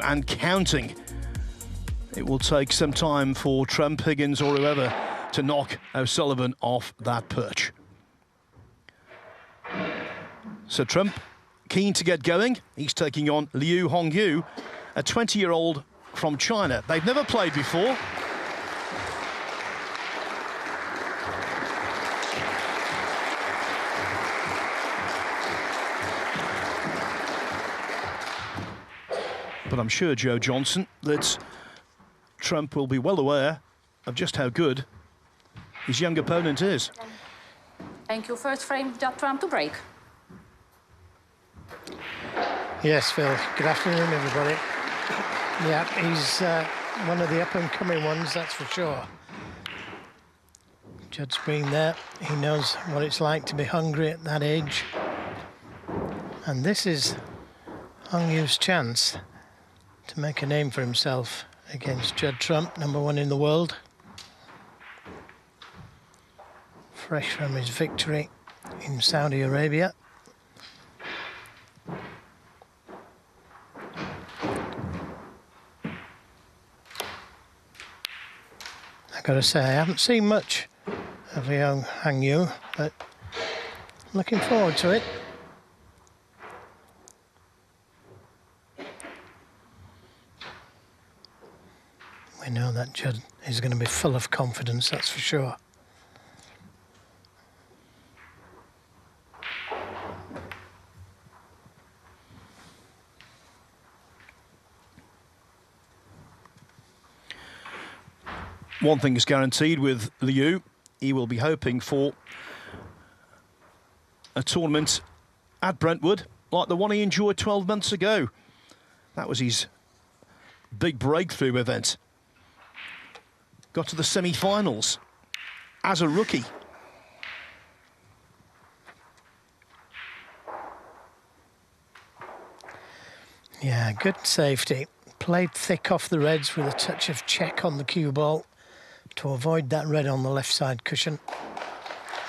and counting. It will take some time for Trump, Higgins or whoever to knock O'Sullivan off that perch. So Trump keen to get going. He's taking on Liu Hongyu, a 20-year-old from China. They've never played before. But I'm sure, Joe Johnson, that Trump will be well aware of just how good his young opponent is. Thank you. First frame, Judd Trump to break. Yes, Phil. Good afternoon, everybody. Yeah, he's one of the up-and-coming ones, that's for sure. Judd's been there. He knows what it's like to be hungry at that age. And this is Hongyu's chance to make a name for himself against Judd Trump, #1 in the world. Fresh from his victory in Saudi Arabia. I've got to say, I haven't seen much of young Hongyu, but looking forward to it. We know that Judd is going to be full of confidence, that's for sure. One thing is guaranteed with Liu, he will be hoping for a tournament at Brentwood like the one he enjoyed 12 months ago. That was his big breakthrough event. Got to the semi-finals as a rookie. Yeah, good safety. Played thick off the reds with a touch of check on the cue ball to avoid that red on the left side cushion.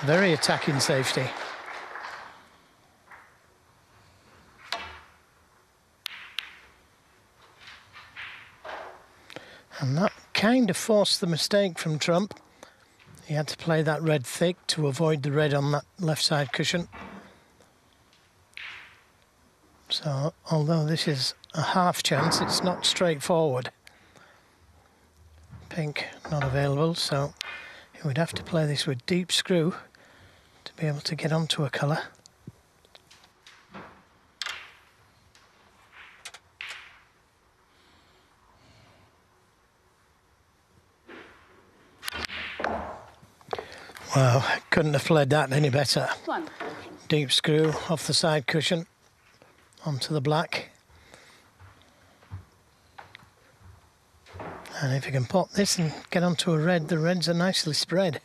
Very attacking safety. And that kind of forced the mistake from Trump. He had to play that red thick to avoid the red on that left side cushion. So, although this is a half chance, it's not straightforward. Pink not available, so he would have to play this with deep screw to be able to get onto a colour. Wow, couldn't have played that any better. Deep screw off the side cushion onto the black. And if you can pop this and get onto a red, the reds are nicely spread.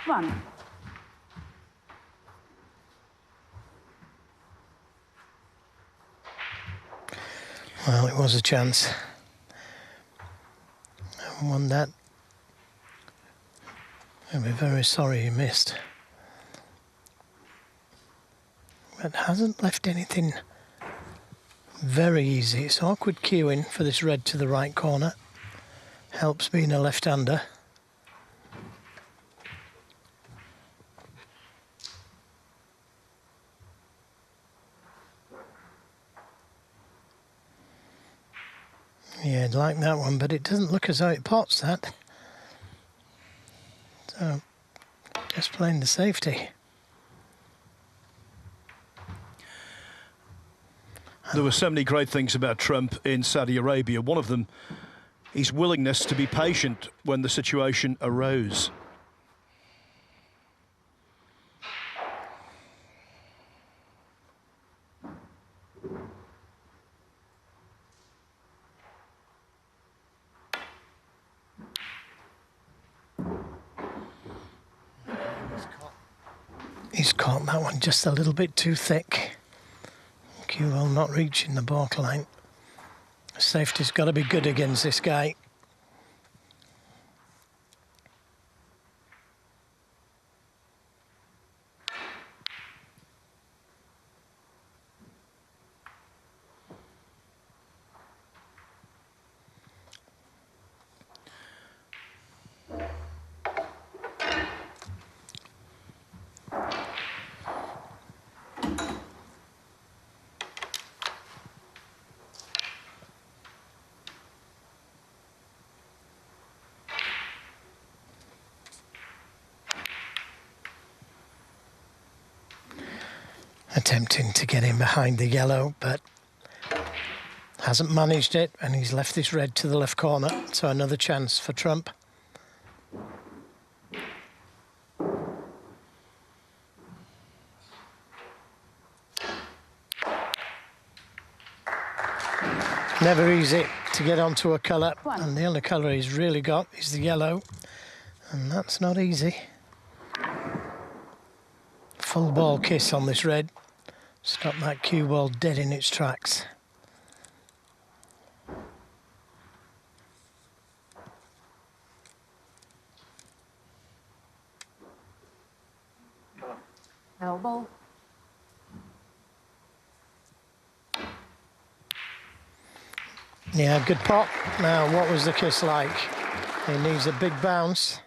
One. Well, it was a chance. I won that. I'll be very sorry you missed. But hasn't left anything very easy. It's awkward cueing for this red to the right corner. Helps being a left-hander. Yeah, I'd like that one, but it doesn't look as though it pots that. So, just playing the safety. There were so many great things about Trump in Saudi Arabia. One of them, his willingness to be patient when the situation arose. He's caught that one just a little bit too thick. Cue ball not reaching the borderline. Safety's got to be good against this guy. Attempting to get in behind the yellow, but hasn't managed it, and he's left this red to the left corner, so another chance for Trump. Never easy to get onto a colour, and the only colour he's really got is the yellow, and that's not easy. Full ball kiss on this red. Stop that cue ball dead in its tracks. Elbow. Yeah, good pop. Now, what was the kiss like? He needs a big bounce.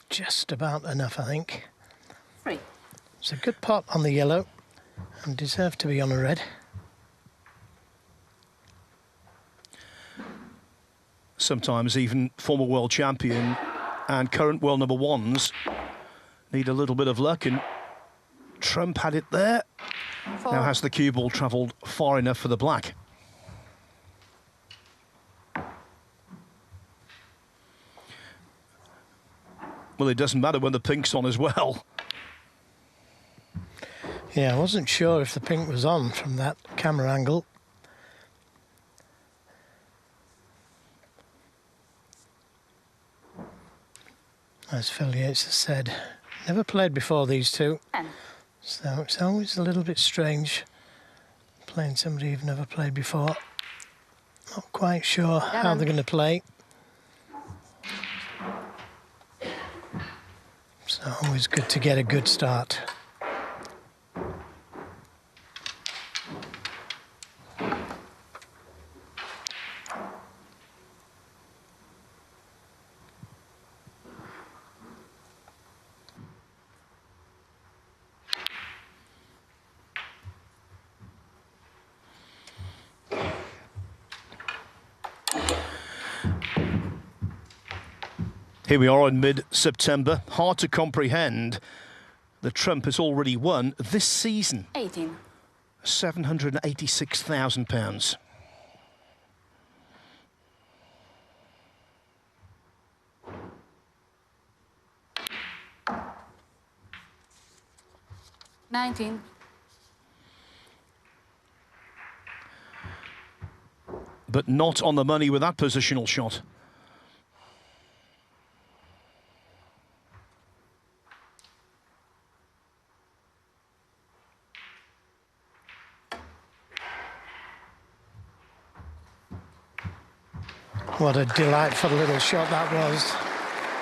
Just about enough, I think. 3. It's a good pop on the yellow and deserved to be on a red. Sometimes even former world champion and current world number ones need a little bit of luck, and Trump had it there. 4. Now has the cue ball travelled far enough for the black? Well, it doesn't matter when the pink's on as well. Yeah, I wasn't sure if the pink was on from that camera angle. As Phil Yates has said, never played before these two. 10. So it's always a little bit strange playing somebody you've never played before. Not quite sure how they're going to play. So always good to get a good start. Here we are in mid-September. Hard to comprehend that Trump has already won this season. 18. £786,000. $19. But not on the money with that positional shot. What a delightful little shot that was.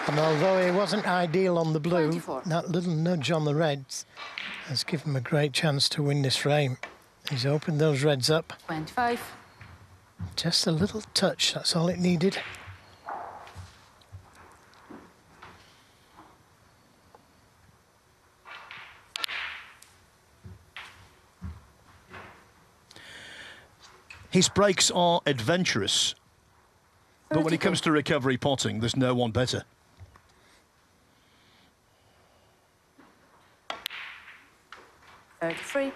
And although it wasn't ideal on the blue, 24. that little nudge on the reds has given him a great chance to win this frame. He's opened those reds up. 25. Just a little touch, that's all it needed. His breaks are adventurous, but when it comes to recovery potting, there's no one better. $33.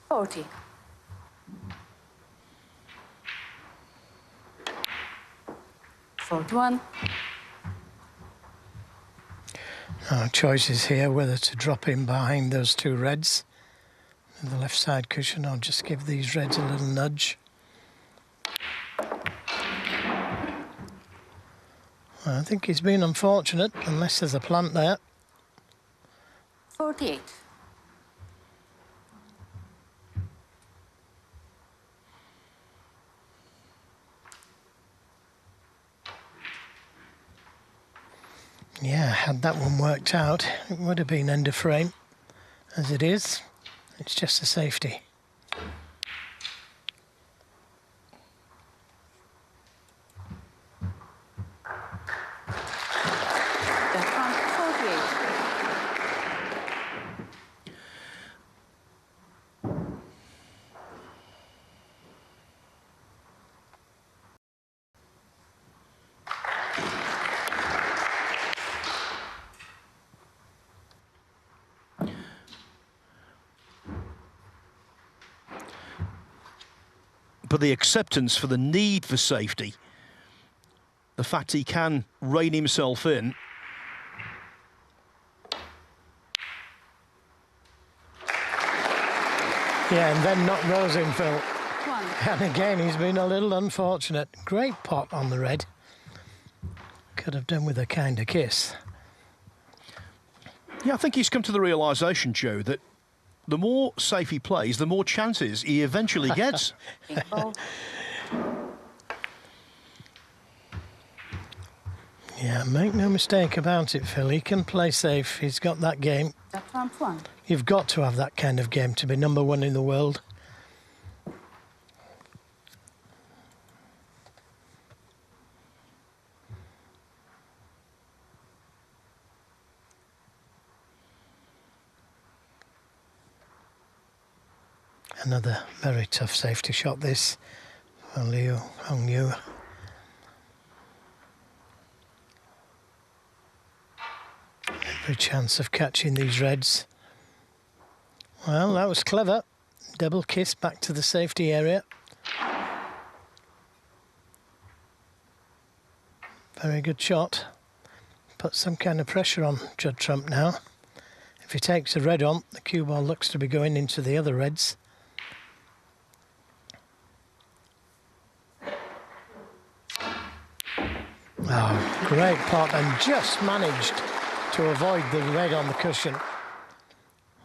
$40. $41. Choices here whether to drop in behind those two reds. in the left side cushion. I'll just give these reds a little nudge. I think he's been unfortunate, unless there's a plant there. 48. Yeah, had that one worked out, it would have been end of frame. As it is, it's just a safety. That's from 48. But the acceptance for the need for safety, the fact he can rein himself in. Yeah, and then not nosing, Phil. 1. And again, he's been a little unfortunate. Great pot on the red. Could have done with a kind of kiss. Yeah, I think he's come to the realisation, Joe, that the more safe he plays, the more chances he eventually gets. Pink ball. Yeah, make no mistake about it, Phil. He can play safe. He's got that game. That's from 1. You've got to have that kind of game to be number one in the world. Another very tough safety shot, this, for Hongyu. Every chance of catching these reds. Well, that was clever. Double kiss back to the safety area. Very good shot. Put some kind of pressure on Judd Trump now. If he takes a red on, the cue ball looks to be going into the other reds. Oh, great pot, and just managed to avoid the red on the cushion.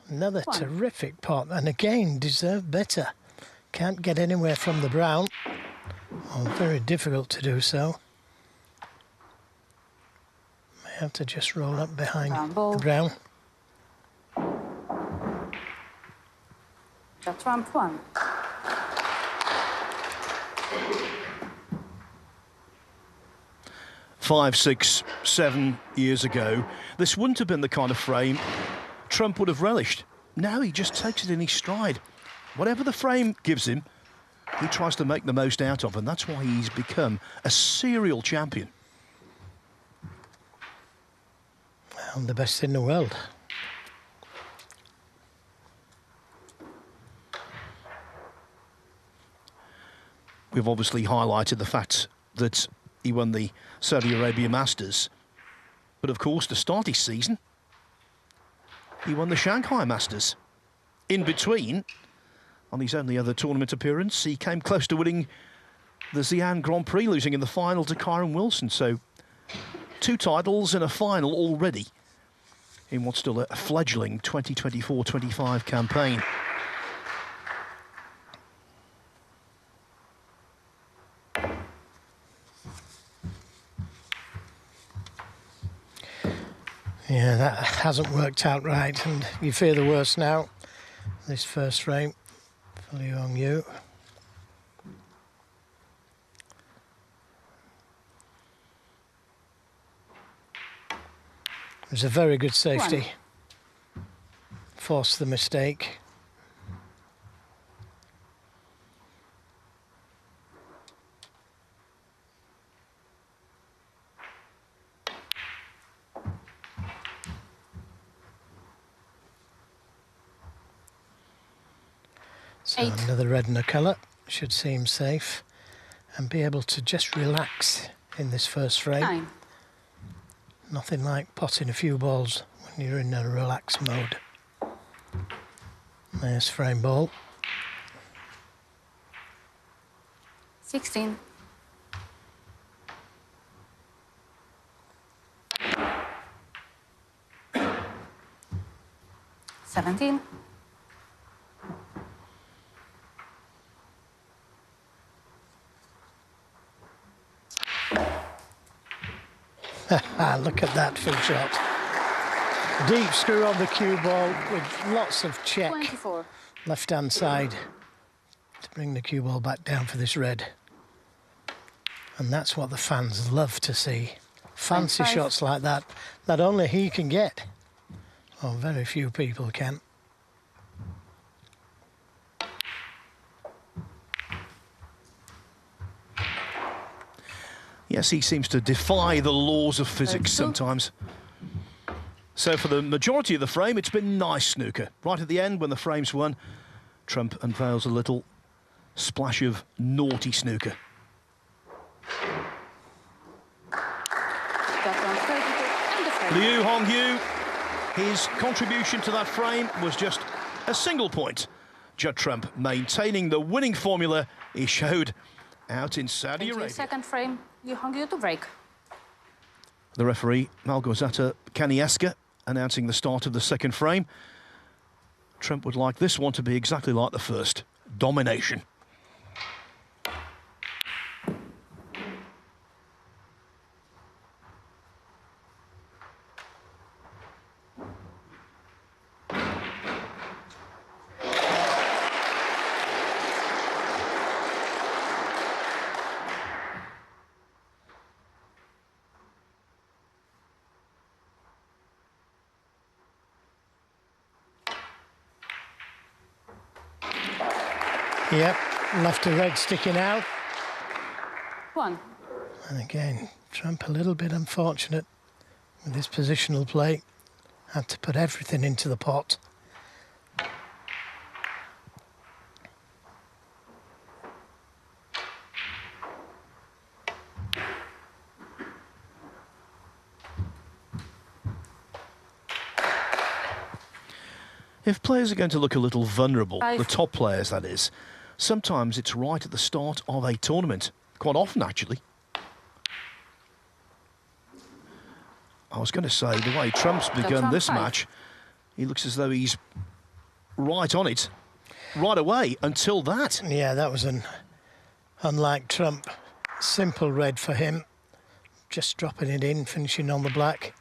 Another 1. terrific pot, and again, deserved better. Can't get anywhere from the brown. Oh, very difficult to do so. May have to just roll up behind Brown ball. the brown. That's from 1. Five, 6, 7 years ago, this wouldn't have been the kind of frame Trump would have relished. Now he just takes it in his stride. Whatever the frame gives him, he tries to make the most out of, and that's why he's become a serial champion. Well, the best in the world. We've obviously highlighted the fact that he won the Saudi Arabia Masters. But of course, to start his season, he won the Shanghai Masters. In between, on his only other tournament appearance, he came close to winning the Xi'an Grand Prix, losing in the final to Kyron Wilson. So 2 titles and a final already in what's still a fledgling 2024-25 campaign. Yeah, that hasn't worked out right, and you fear the worst now. This first frame for Hongyu. It was a very good safety. 1. Forced the mistake. So 8. another red and a colour should seem safe, and be able to just relax in this first frame. 9. Nothing like potting a few balls when you're in a relaxed mode. There's frame ball. 16. Seventeen. Look at that full shot. Deep screw on the cue ball with lots of check 24. left-hand side to bring the cue ball back down for this red. And that's what the fans love to see. Fancy 25. shots like that only he can get. Well, very few people can. Yes, he seems to defy the laws of physics 32. sometimes. So for the majority of the frame, it's been nice snooker. Right at the end, when the frame's won, Trump unveils a little splash of naughty snooker. That one, 32. And the frame. Liu Hongyu, his contribution to that frame was just a single point. Judd Trump maintaining the winning formula he showed out in Saudi Arabia. Second frame, Hongyu to break. The referee, Malgorzata Kanieska, announcing the start of the second frame. Trump would like this one to be exactly like the first. Domination. Yep, left to red sticking out. One. And again, Trump a little bit unfortunate with his positional play. Had to put everything into the pot. If players are going to look a little vulnerable, Five. the top players that is, sometimes it's right at the start of a tournament. Quite often, actually. I was going to say, the way Trump's begun on this five. match, he looks as though he's right on it right away until that. Yeah, that was an, unlike Trump, simple red for him. Just dropping it in, finishing on the black.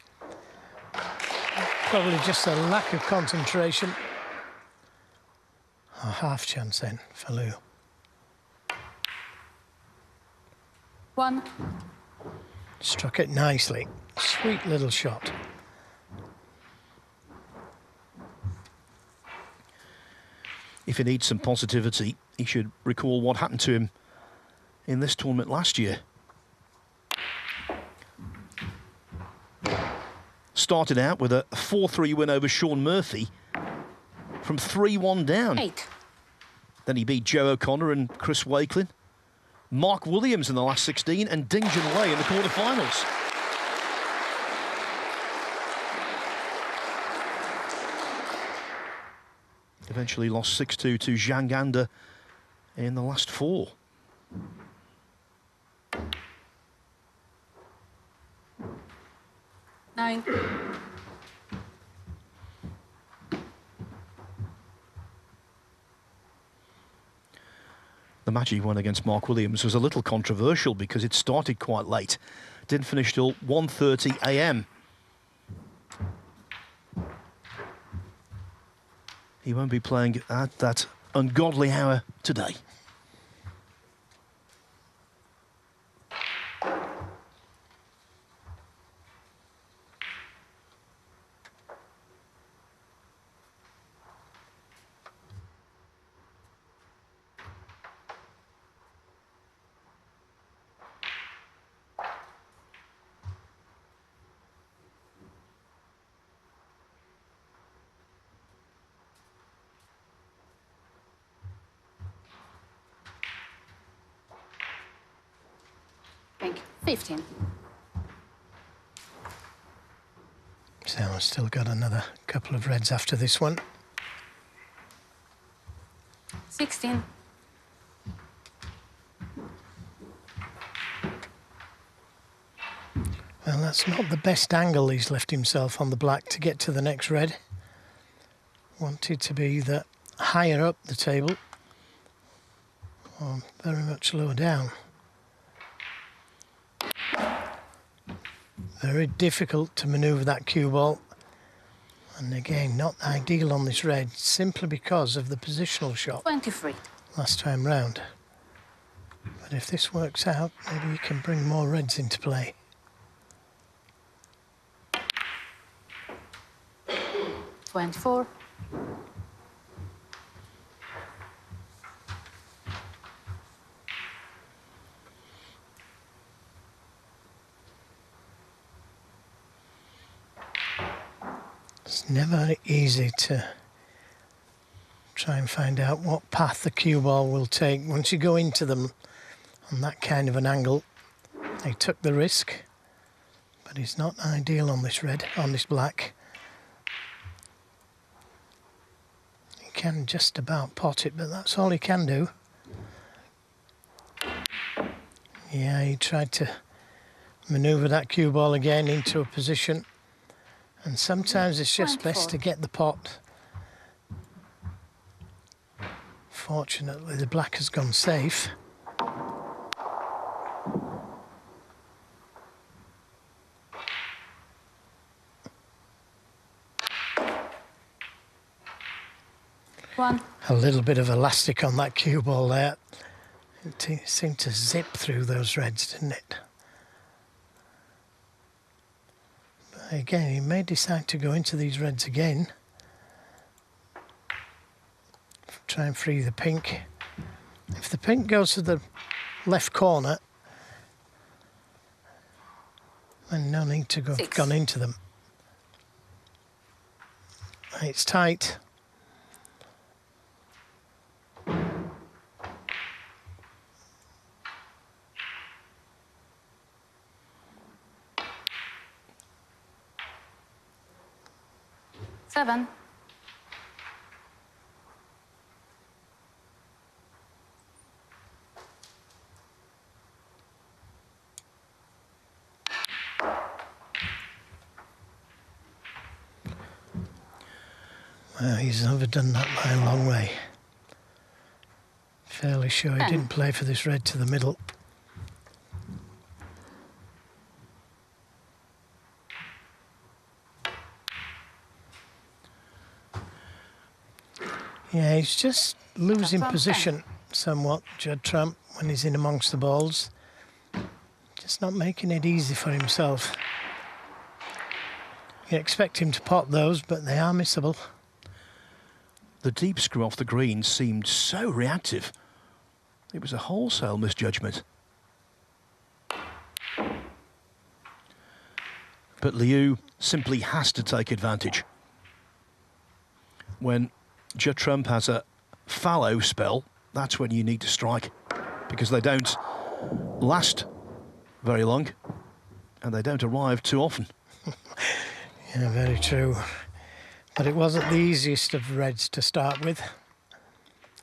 Probably just a lack of concentration. A half chance then for Liu. One. Struck it nicely. Sweet little shot. If he needs some positivity, he should recall what happened to him in this tournament last year. Started out with a 4-3 win over Sean Murphy from 3-1 down. 8. Then he beat Joe O'Connor and Chris Wakelin, Mark Williams in the last 16 and Ding Junhui in the quarterfinals. Eventually lost 6-2 to Zhang Ganda in the last 4. Nine. The match he won against Mark Williams was a little controversial because it started quite late. Didn't finish till 1:30 a.m. He won't be playing at that ungodly hour today. Thank you. 15. So I've still got another couple of reds after this one. 16. Well, that's not the best angle he's left himself on the black to get to the next red. Wanted to be either higher up the table or very much lower down. Very difficult to manoeuvre that cue ball. And again, not ideal on this red, simply because of the positional shot 23. last time round. But if this works out, maybe you can bring more reds into play. $24. It's never easy to try and find out what path the cue ball will take. Once you go into them on that kind of an angle, they took the risk, but it's not ideal on this red, on this black. He can just about pot it, but that's all he can do. Yeah, he tried to manoeuvre that cue ball again into a position. And sometimes it's just best to get the pot. Fortunately, the black has gone safe. One. A little bit of elastic on that cue ball there. It seemed to zip through those reds, didn't it? Again, he may decide to go into these reds again. Try and free the pink. If the pink goes to the left corner, then no need to go gone into them. It's tight. Seven. Well, he's overdone that by a long way. Fairly sure he didn't play for this red to the middle. Yeah, he's just losing position somewhat, Judd Trump, when he's in amongst the balls. Just not making it easy for himself. You expect him to pot those, but they are missable. The deep screw off the green seemed so reactive. It was a wholesale misjudgment. But Liu simply has to take advantage. When Judd Trump has a fallow spell, that's when you need to strike, because they don't last very long and they don't arrive too often. Yeah, very true. But it wasn't the easiest of reds to start with.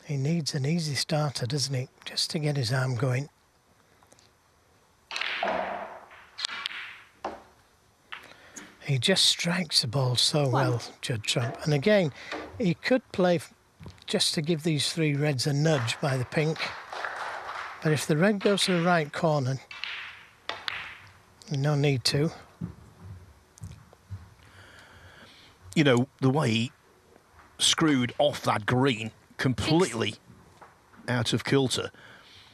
He needs an easy starter, doesn't he? Just to get his arm going. He just strikes the ball so well, Judd Trump. And again, he could play just to give these three reds a nudge by the pink. But if the red goes to the right corner, no need to. You know, the way he screwed off that green completely out of kilter,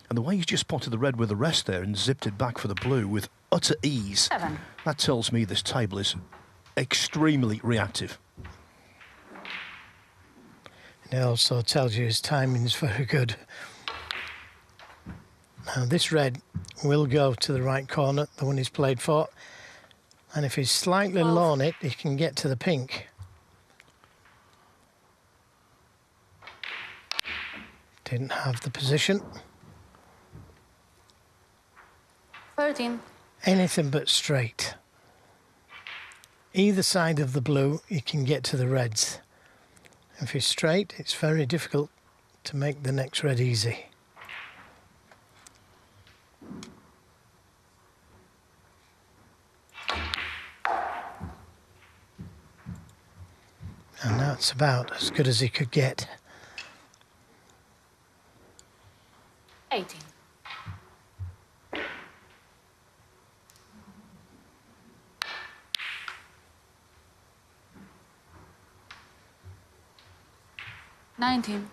and the way he's just potted the red with the rest there and zipped it back for the blue with utter ease, that tells me this table is extremely reactive. It also tells you his timing is very good. Now this red will go to the right corner, the one he's played for, and if he's slightly low on it, he can get to the pink. Didn't have the position. 13. Anything but straight. Either side of the blue, you can get to the reds. If he's straight, it's very difficult to make the next red easy. And that's about as good as he could get. 18. Nineteen.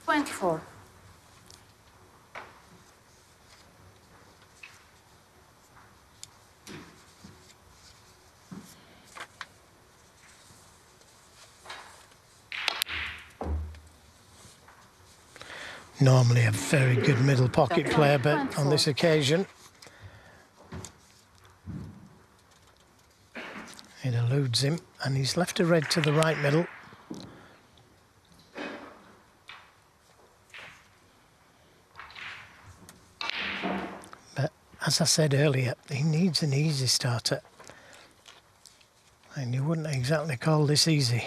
24. 'Normally a very good middle pocket player, but on this occasion it eludes him, and he's left a red to the right middle. But as I said earlier, he needs an easy starter, and you wouldn't exactly call this easy.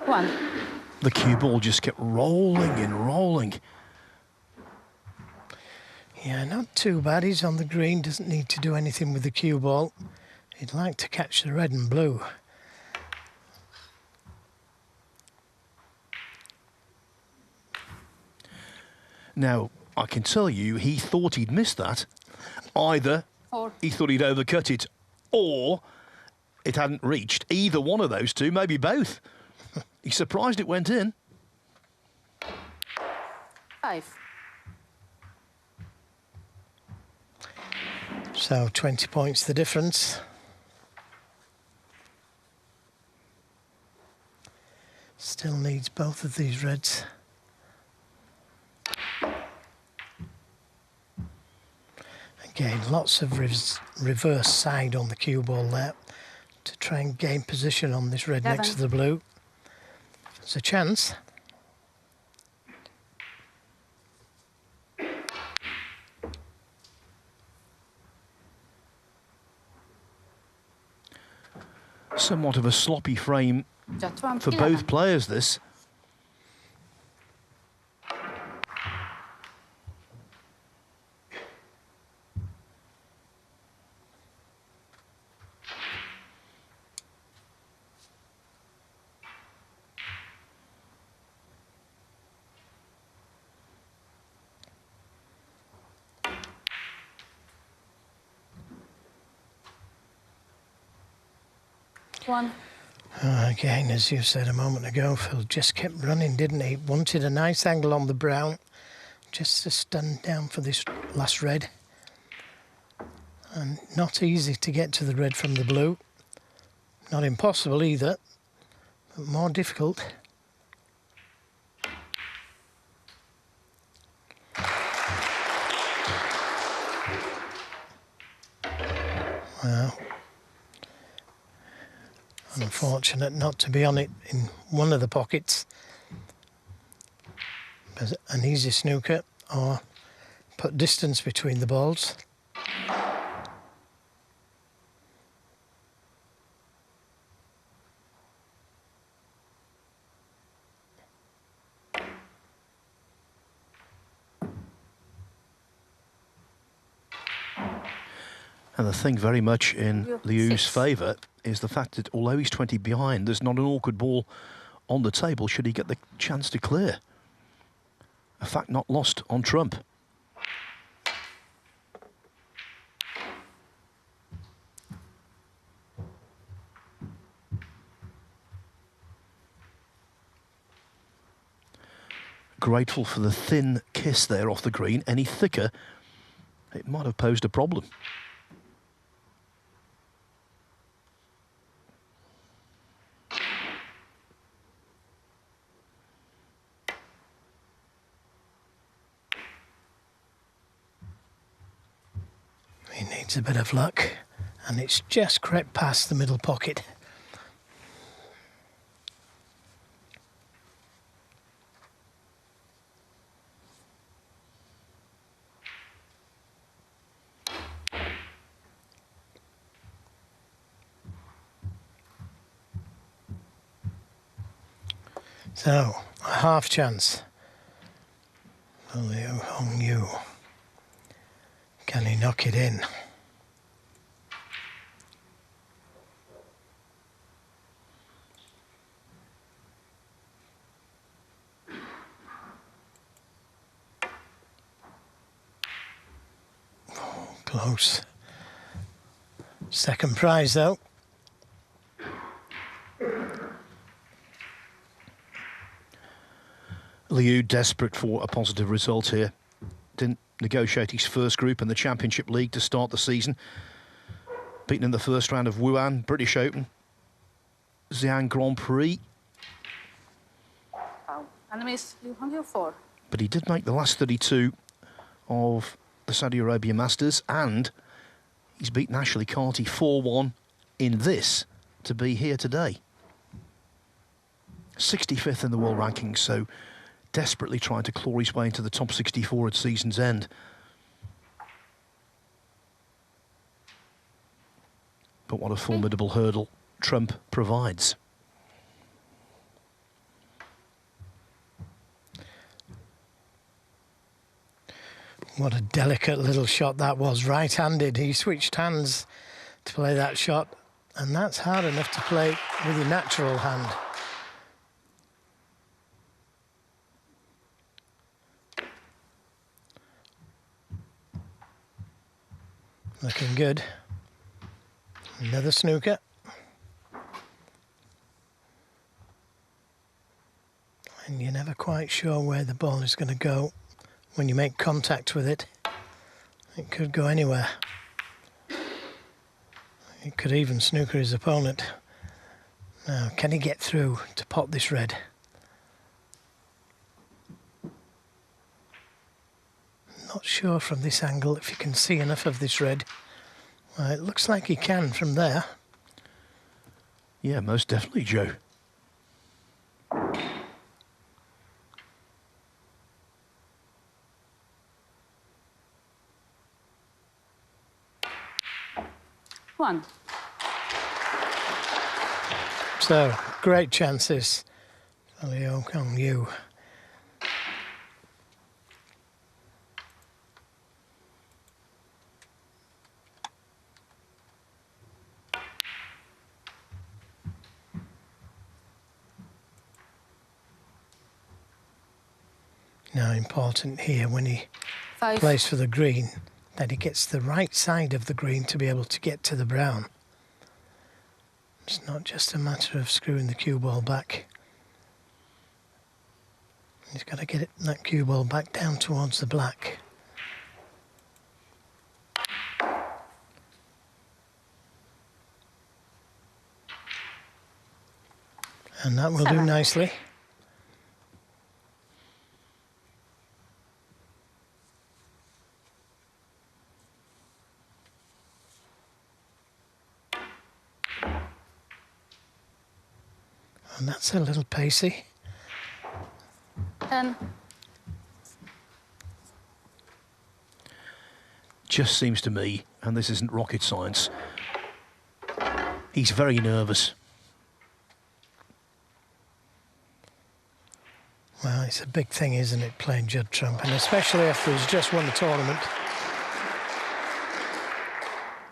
One. The cue ball just kept rolling and rolling. Yeah, not too bad. He's on the green, doesn't need to do anything with the cue ball. He'd like to catch the red and blue. Now, I can tell you, he thought he'd missed that. Either 4. he thought he'd overcut it, or it hadn't reached. Either one of those two, maybe both. He's surprised it went in. 5. So 20 points the difference. Still needs both of these reds. Again, lots of reverse side on the cue ball there to try and gain position on this red next to the blue. There's a chance. Somewhat of a sloppy frame Just one. for 11. both players, this. One. Again, as you said a moment ago, Phil just kept running, didn't he? Wanted a nice angle on the brown, just to stand down for this last red. And not easy to get to the red from the blue. Not impossible either, but more difficult. Well, unfortunate not to be on it in one of the pockets. But an easy snooker, or put distance between the balls. And the thing very much in Liu's 6. favour is the fact that although he's 20 behind, there's not an awkward ball on the table should he get the chance to clear. A fact not lost on Trump. Grateful for the thin kiss there off the green. Any thicker, it might have posed a problem. He needs a bit of luck, and it's just crept past the middle pocket. So, a half chance for Liu Hongyu. Can he knock it in? Oh, close. Second prize though. Liu desperate for a positive result here. Didn't negotiate his first group in the Championship League to start the season. Beaten in the first round of Wuhan, British Open, Xi'an Grand Prix. And miss Liu Hongyu 4. But he did make the last 32 of the Saudi Arabia Masters, and he's beaten Ashley Carty 4-1 in this to be here today. 65th in the world rankings, so desperately trying to claw his way into the top 64 at season's end. But what a formidable hurdle Trump provides. What a delicate little shot that was, right-handed. He switched hands to play that shot, and that's hard enough to play with your natural hand. Looking good. Another snooker. And you're never quite sure where the ball is going to go when you make contact with it. It could go anywhere. It could even snooker his opponent. Now, can he get through to pot this red? Not sure from this angle if you can see enough of this red. Well, it looks like he can from there. Yeah, most definitely, Joe. One. So, great chances for Liu Hongyu. Now important here when he 5. plays for the green that he gets the right side of the green to be able to get to the brown. It's not just a matter of screwing the cue ball back. He's got to get that cue ball back down towards the black. And that will do 7. nicely. And that's a little pacey. 10. Just seems to me, and this isn't rocket science, he's very nervous. Well, it's a big thing, isn't it, playing Judd Trump, and especially after he's just won the tournament.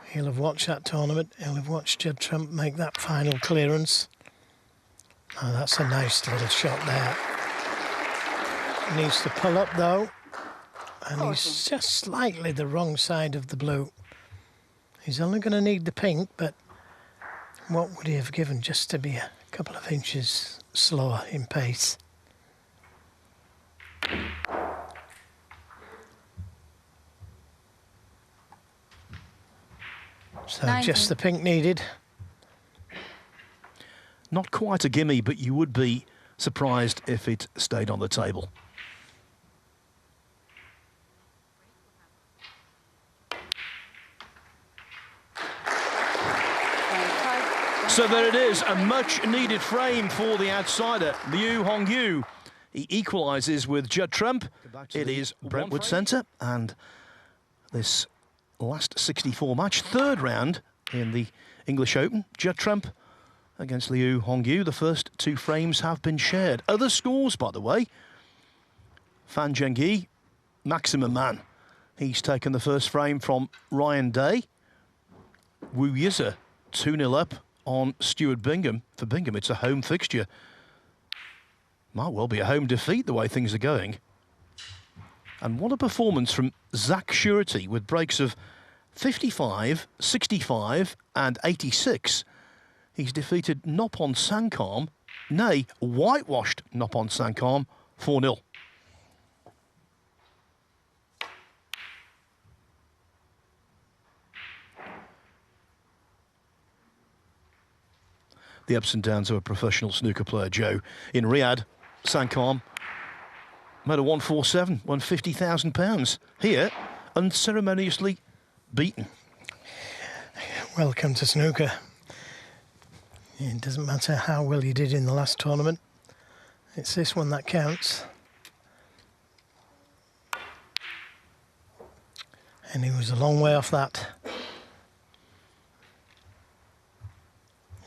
He'll have watched that tournament, he'll have watched Judd Trump make that final clearance. Oh, that's a nice little shot there. He needs to pull up though, and he's just slightly the wrong side of the blue. He's only going to need the pink, but what would he have given just to be a couple of inches slower in pace? So 19. just the pink needed. Not quite a gimme, but you would be surprised if it stayed on the table. So there it is, a much-needed frame for the outsider, Liu Hongyu. He equalises with Judd Trump. It is Brentwood Centre, and this last 64 match, third round in the English Open. Judd Trump against Liu Hongyu. The first two frames have been shared. Other scores, by the way. Fan Zhengyi, maximum man. He's taken the first frame from Ryan Day. Wu Yize, 2-0 up on Stuart Bingham. For Bingham, it's a home fixture. Might well be a home defeat the way things are going. And what a performance from Zach Surety with breaks of 55, 65 and 86. He's defeated Noppon Sankam, nay, whitewashed Noppon Sankam, 4-0. The ups and downs of a professional snooker player, Joe. In Riyadh, Sankam made a 147, won £50,000. Here, unceremoniously beaten. Welcome to snooker. It doesn't matter how well you did in the last tournament. It's this one that counts. And he was a long way off that.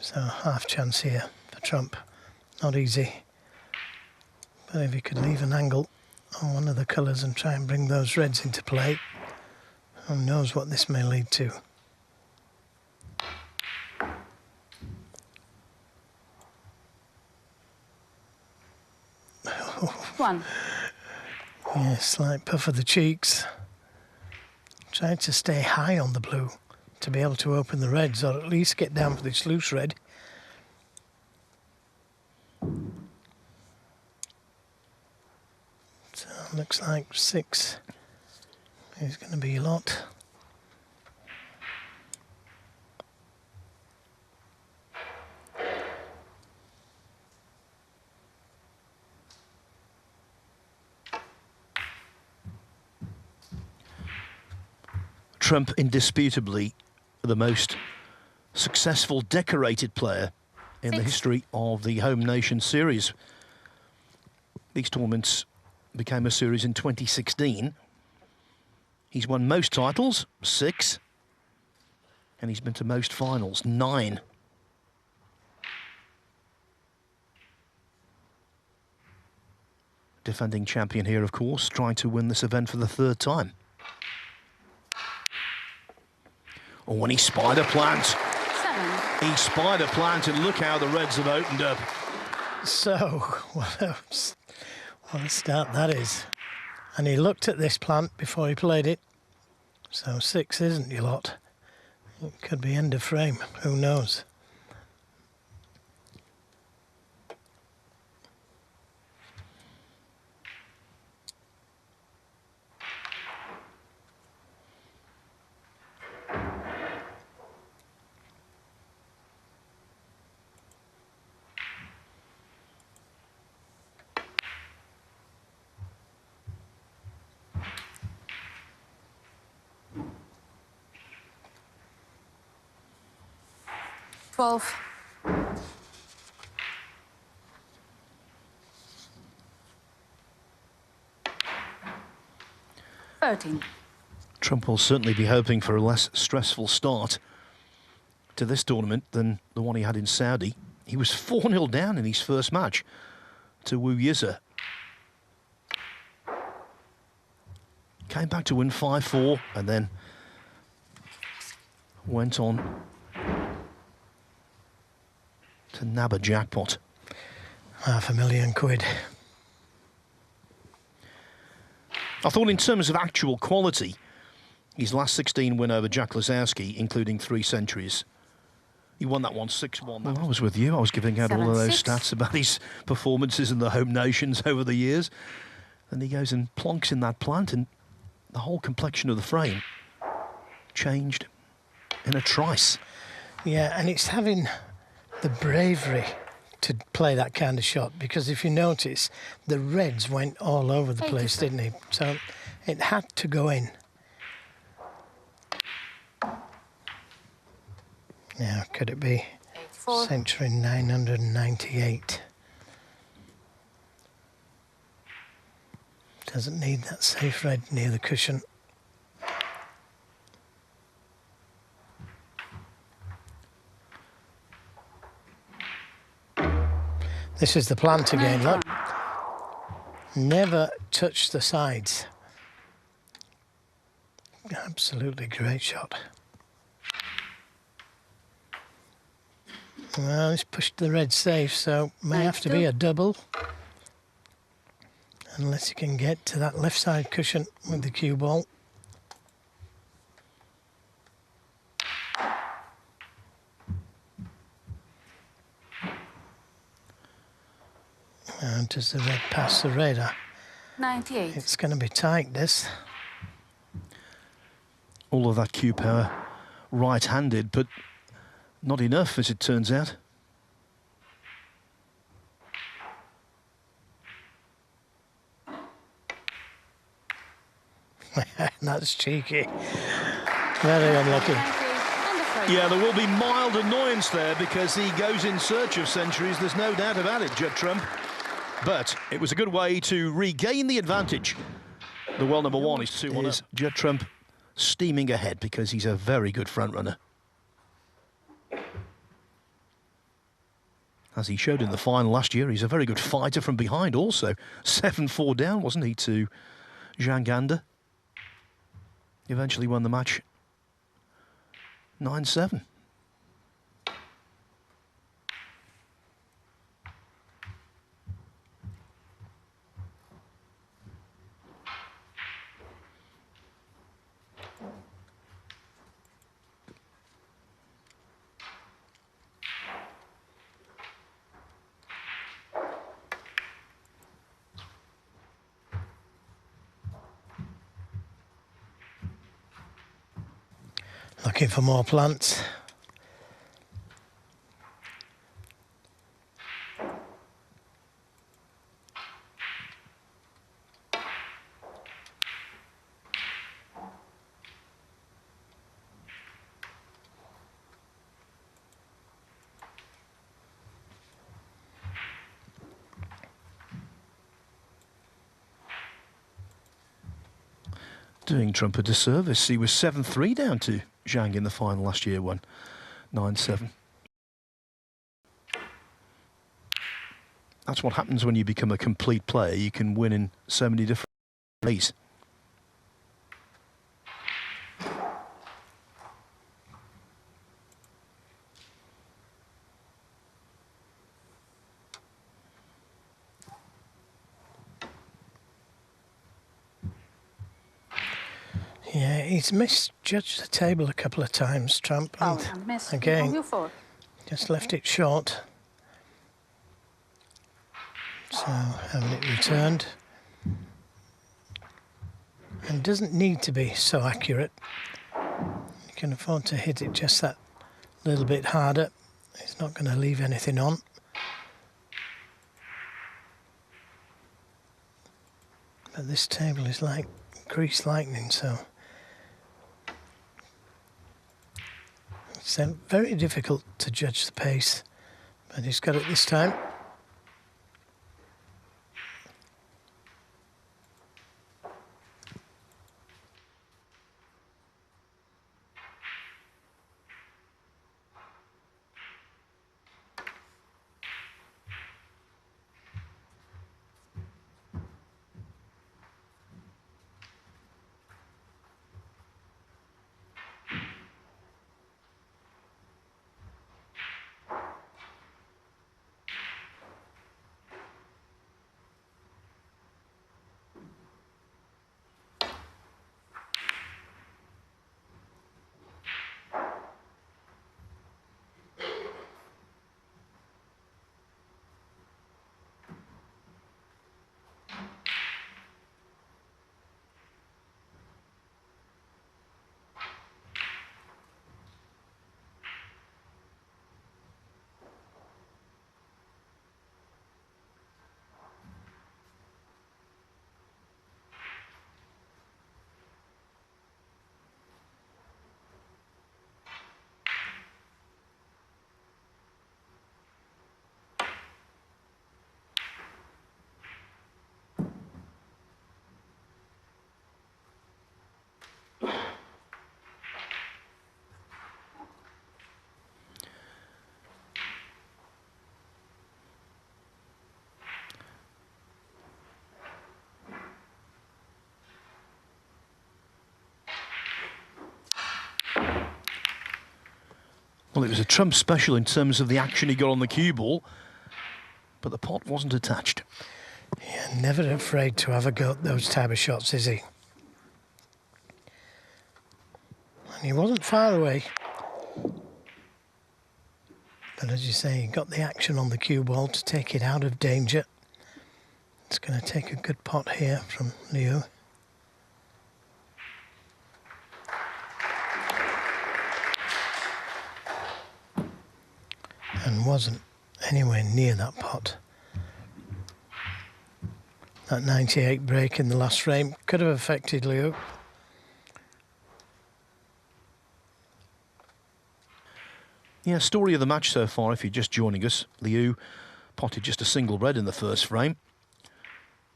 So half chance here for Trump. Not easy. But if he could leave an angle on one of the colours and try and bring those reds into play, who knows what this may lead to. One. Yeah, slight puff of the cheeks. Tried to stay high on the blue to be able to open the reds, or at least get down for this loose red. So looks like 6 is going to be a lot. Trump indisputably the most successful decorated player in the history of the Home Nation Series. These tournaments became a series in 2016. He's won most titles, 6, and he's been to most finals, 9. Defending champion here, of course, trying to win this event for the 3rd time. Oh, and he spider plant. 7. He spider plant, and look how the Reds have opened up. So, what a start that is. And he looked at this plant before he played it. So 6 isn't your lot. It could be end of frame, who knows. Twelve. Trump will certainly be hoping for a less stressful start to this tournament than the one he had in Saudi. He was 4-0 down in his first match to Wu Yize. Came back to win 5-4 and then went on to nab a jackpot. £500,000. I thought in terms of actual quality, his last 16 win over Jack Lazowski, including 3 centuries. He won that one 6-1. Well, I was with you. I was giving out all of those 7-6. stats about his performances in the Home Nations over the years. And he goes and plonks in that plant, and the whole complexion of the frame changed in a trice. Yeah, and it's having the bravery to play that kind of shot, because if you notice, the reds went all over the place, didn't he? So it had to go in. Now, could it be century 998? Doesn't need that safe red near the cushion. This is the plant again, look. Never touch the sides. Absolutely great shot. Well, he's pushed the red safe, so may have to be a double. Unless he can get to that left side cushion with the cue ball. And does the red pass the radar? 98. It's going to be tight, this. All of that cue power right-handed, but not enough, as it turns out. That's cheeky. Very unlucky. Yeah, there will be mild annoyance there because he goes in search of centuries. There's no doubt about it, Judd Trump. But it was a good way to regain the advantage. The well number one is 2-1 up. Judd Trump steaming ahead because he's a very good front runner. As he showed in the final last year, he's a very good fighter from behind also. 7-4 down, wasn't he, to Zhang Ganda? Eventually won the match 9-7. Looking for more plants. Doing Trump a disservice. He was 7-3 down to Zhang in the final last year, won 9-7. That's what happens when you become a complete player. You can win in so many different ways. Yeah, he's misjudged the table a couple of times, Trump. And again, just left it short. So, having it returned. And doesn't need to be so accurate. You can afford to hit it just that little bit harder. It's not going to leave anything on. But this table is like greased lightning, so it's very difficult to judge the pace, but he's got it this time. Well, it was a Trump special in terms of the action he got on the cue ball, but the pot wasn't attached. Yeah, never afraid to have a go at those type of shots, is he? And he wasn't far away. But as you say, he got the action on the cue ball to take it out of danger. It's going to take a good pot here from Liu. And wasn't anywhere near that pot. That 98 break in the last frame could have affected Liu. Yeah, story of the match so far, if you're just joining us. Liu potted just a single red in the first frame,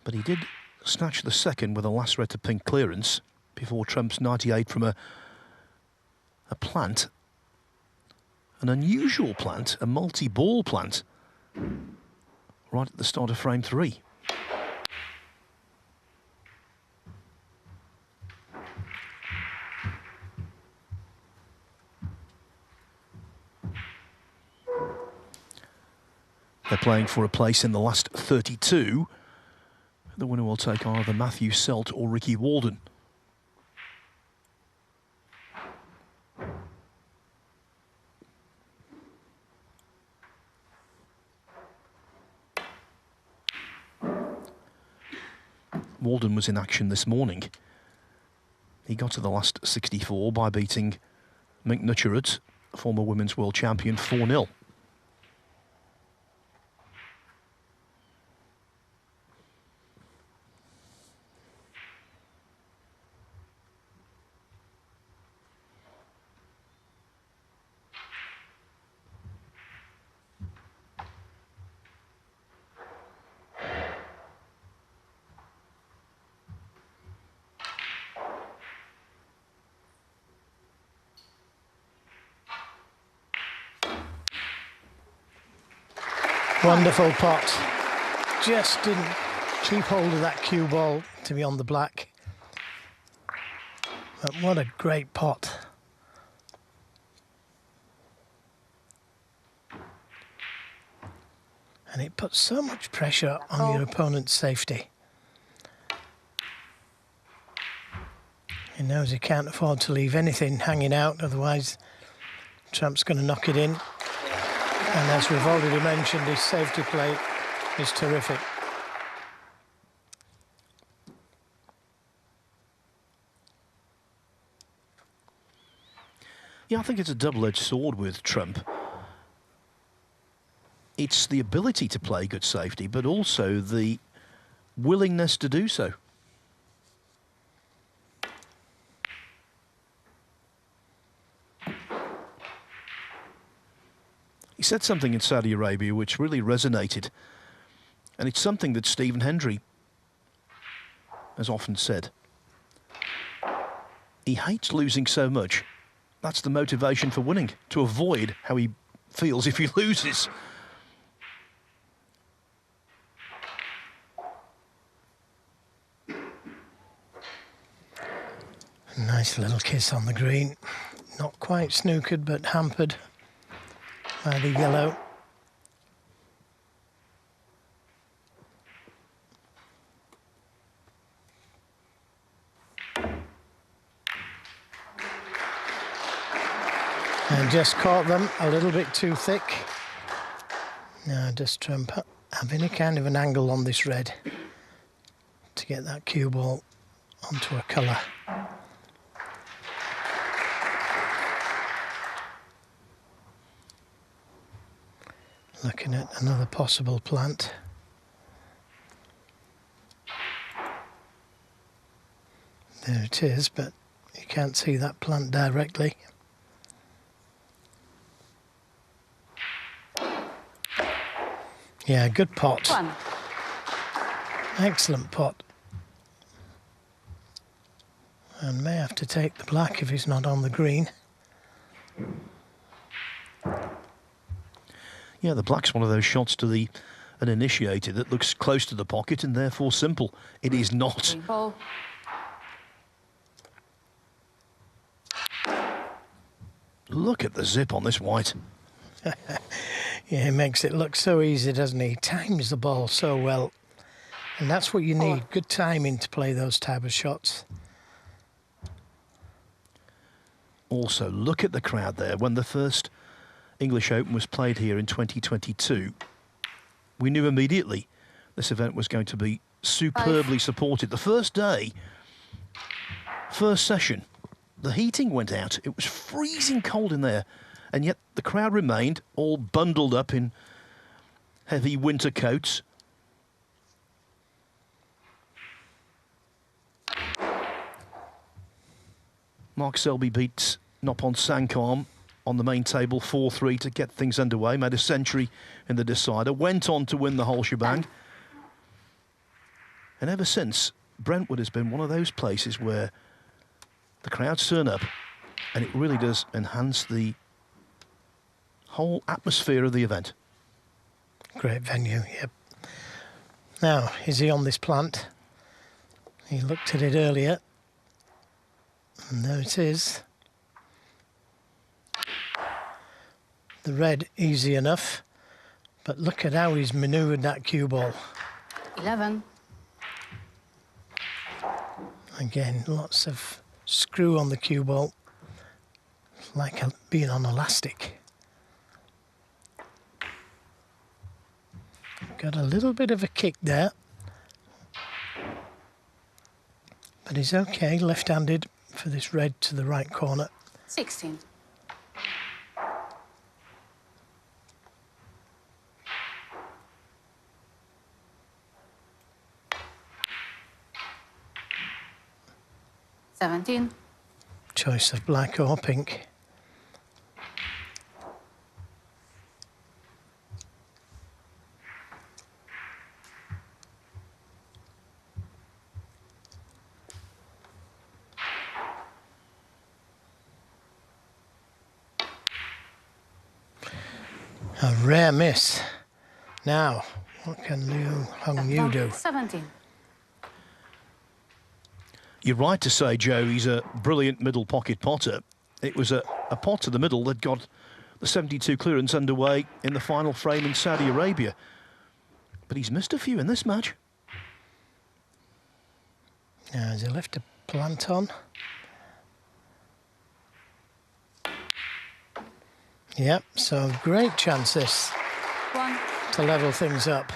but he did snatch the second with a last red to pink clearance before Trump's 98 from a plant, an unusual plant, a multi-ball plant, right at the start of frame 3. They're playing for a place in the last 32. The winner will take either Matthew Selt or Ricky Walden. Walden was in action this morning. He got to the last 64 by beating Mink Nutcherud, former women's world champion, 4-0. Wonderful pot. Just didn't keep hold of that cue ball to be on the black. But what a great pot. And it puts so much pressure on your opponent's safety. He knows he can't afford to leave anything hanging out, otherwise Trump's going to knock it in. And as we've already mentioned, his safety play is terrific. Yeah, I think it's a double-edged sword with Trump. It's the ability to play good safety, but also the willingness to do so. He said something in Saudi Arabia which really resonated, and it's something that Stephen Hendry has often said. He hates losing so much. That's the motivation for winning, to avoid how he feels if he loses. Nice little kiss on the green. Not quite snookered, but hampered by the yellow. And just caught them a little bit too thick. Now just Trump having a kind of an angle on this red to get that cue ball onto a colour. Looking at another possible plant. There it is, but you can't see that plant directly. Yeah, good pot. One. Excellent pot. And may have to take the black if he's not on the green. Yeah, the black's one of those shots to the uninitiated that looks close to the pocket and therefore simple. It is not. Ball. Look at the zip on this white. Yeah, he makes it look so easy, doesn't he? He times the ball so well. And that's what you need, good timing to play those type of shots. Also, look at the crowd there. When the first English Open was played here in 2022, we knew immediately this event was going to be superbly supported. The first day, first session, the heating went out. It was freezing cold in there, and yet the crowd remained all bundled up in heavy winter coats. Mark Selby beats Noppon Sankam on the main table 4-3 to get things underway, made a century in the decider, went on to win the whole shebang. And ever since, Brentwood has been one of those places where the crowds turn up and it really does enhance the whole atmosphere of the event. Great venue, yep. Now, is he on this plant? He looked at it earlier. And there it is. The red, easy enough. But look at how he's manoeuvred that cue ball. 11. Again, lots of screw on the cue ball. It's like being on elastic. Got a little bit of a kick there. But he's okay, left-handed for this red to the right corner. 16. $17. Choice of black or pink. A rare miss. Now, what can Liu Hongyu do? 17. You're right to say, Joe, he's a brilliant middle pocket potter. It was a pot to the middle that got the 72 clearance underway in the final frame in Saudi Arabia. But he's missed a few in this match. Now, has he left a plant on? Yep, so great chance this 1. to level things up.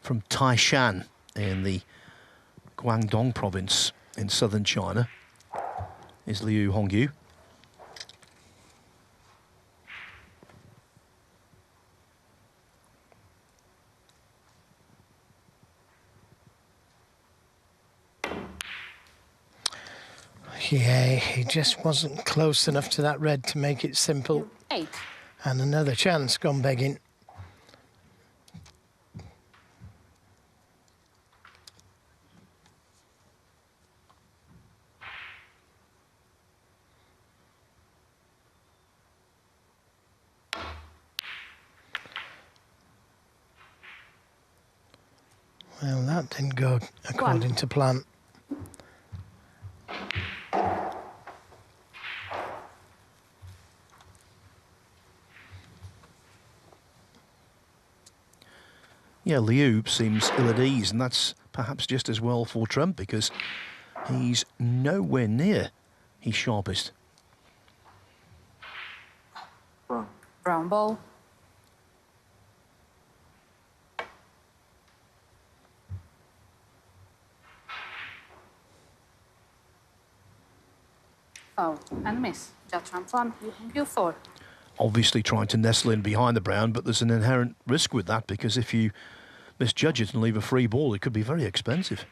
From Taishan in the Guangdong province in southern China is Liu Hongyu. Yeah, he just wasn't close enough to that red to make it simple. 8. And another chance gone begging. Well, that didn't go according to plan. Yeah, Liu seems ill at ease, and that's perhaps just as well for Trump because he's nowhere near his sharpest. Brown ball. Foul and miss. Judd Trump 1, Hongyu 4. Obviously trying to nestle in behind the brown, but there's an inherent risk with that because if you misjudge it and leave a free ball, it could be very expensive.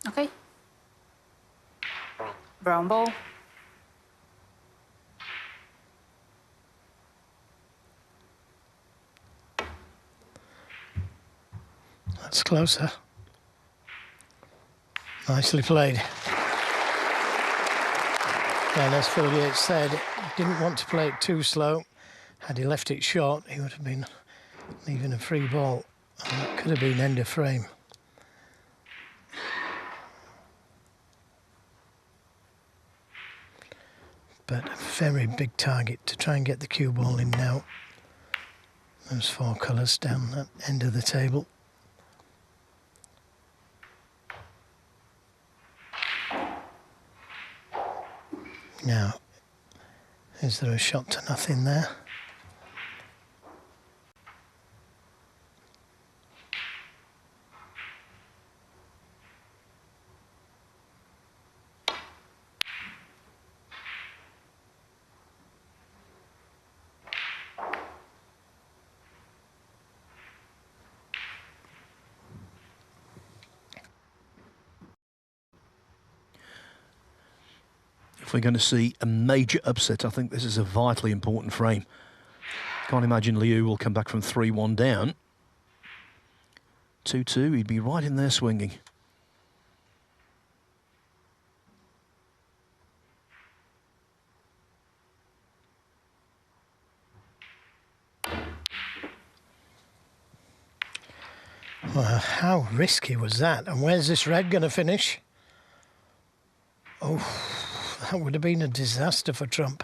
Okay. Brown ball. That's closer. Nicely played. And as Phil Yates said, he didn't want to play it too slow. Had he left it short, he would have been leaving a free ball. And that could have been end of frame. But a very big target to try and get the cue ball in now. Those four colours down that end of the table. Now, is there a shot to nothing there? If we're going to see a major upset, I think this is a vitally important frame. Can't imagine Liu will come back from 3-1 down. 2-2, he'd be right in there swinging. Well, how risky was that? And where's this red going to finish? Oh, that would have been a disaster for Trump.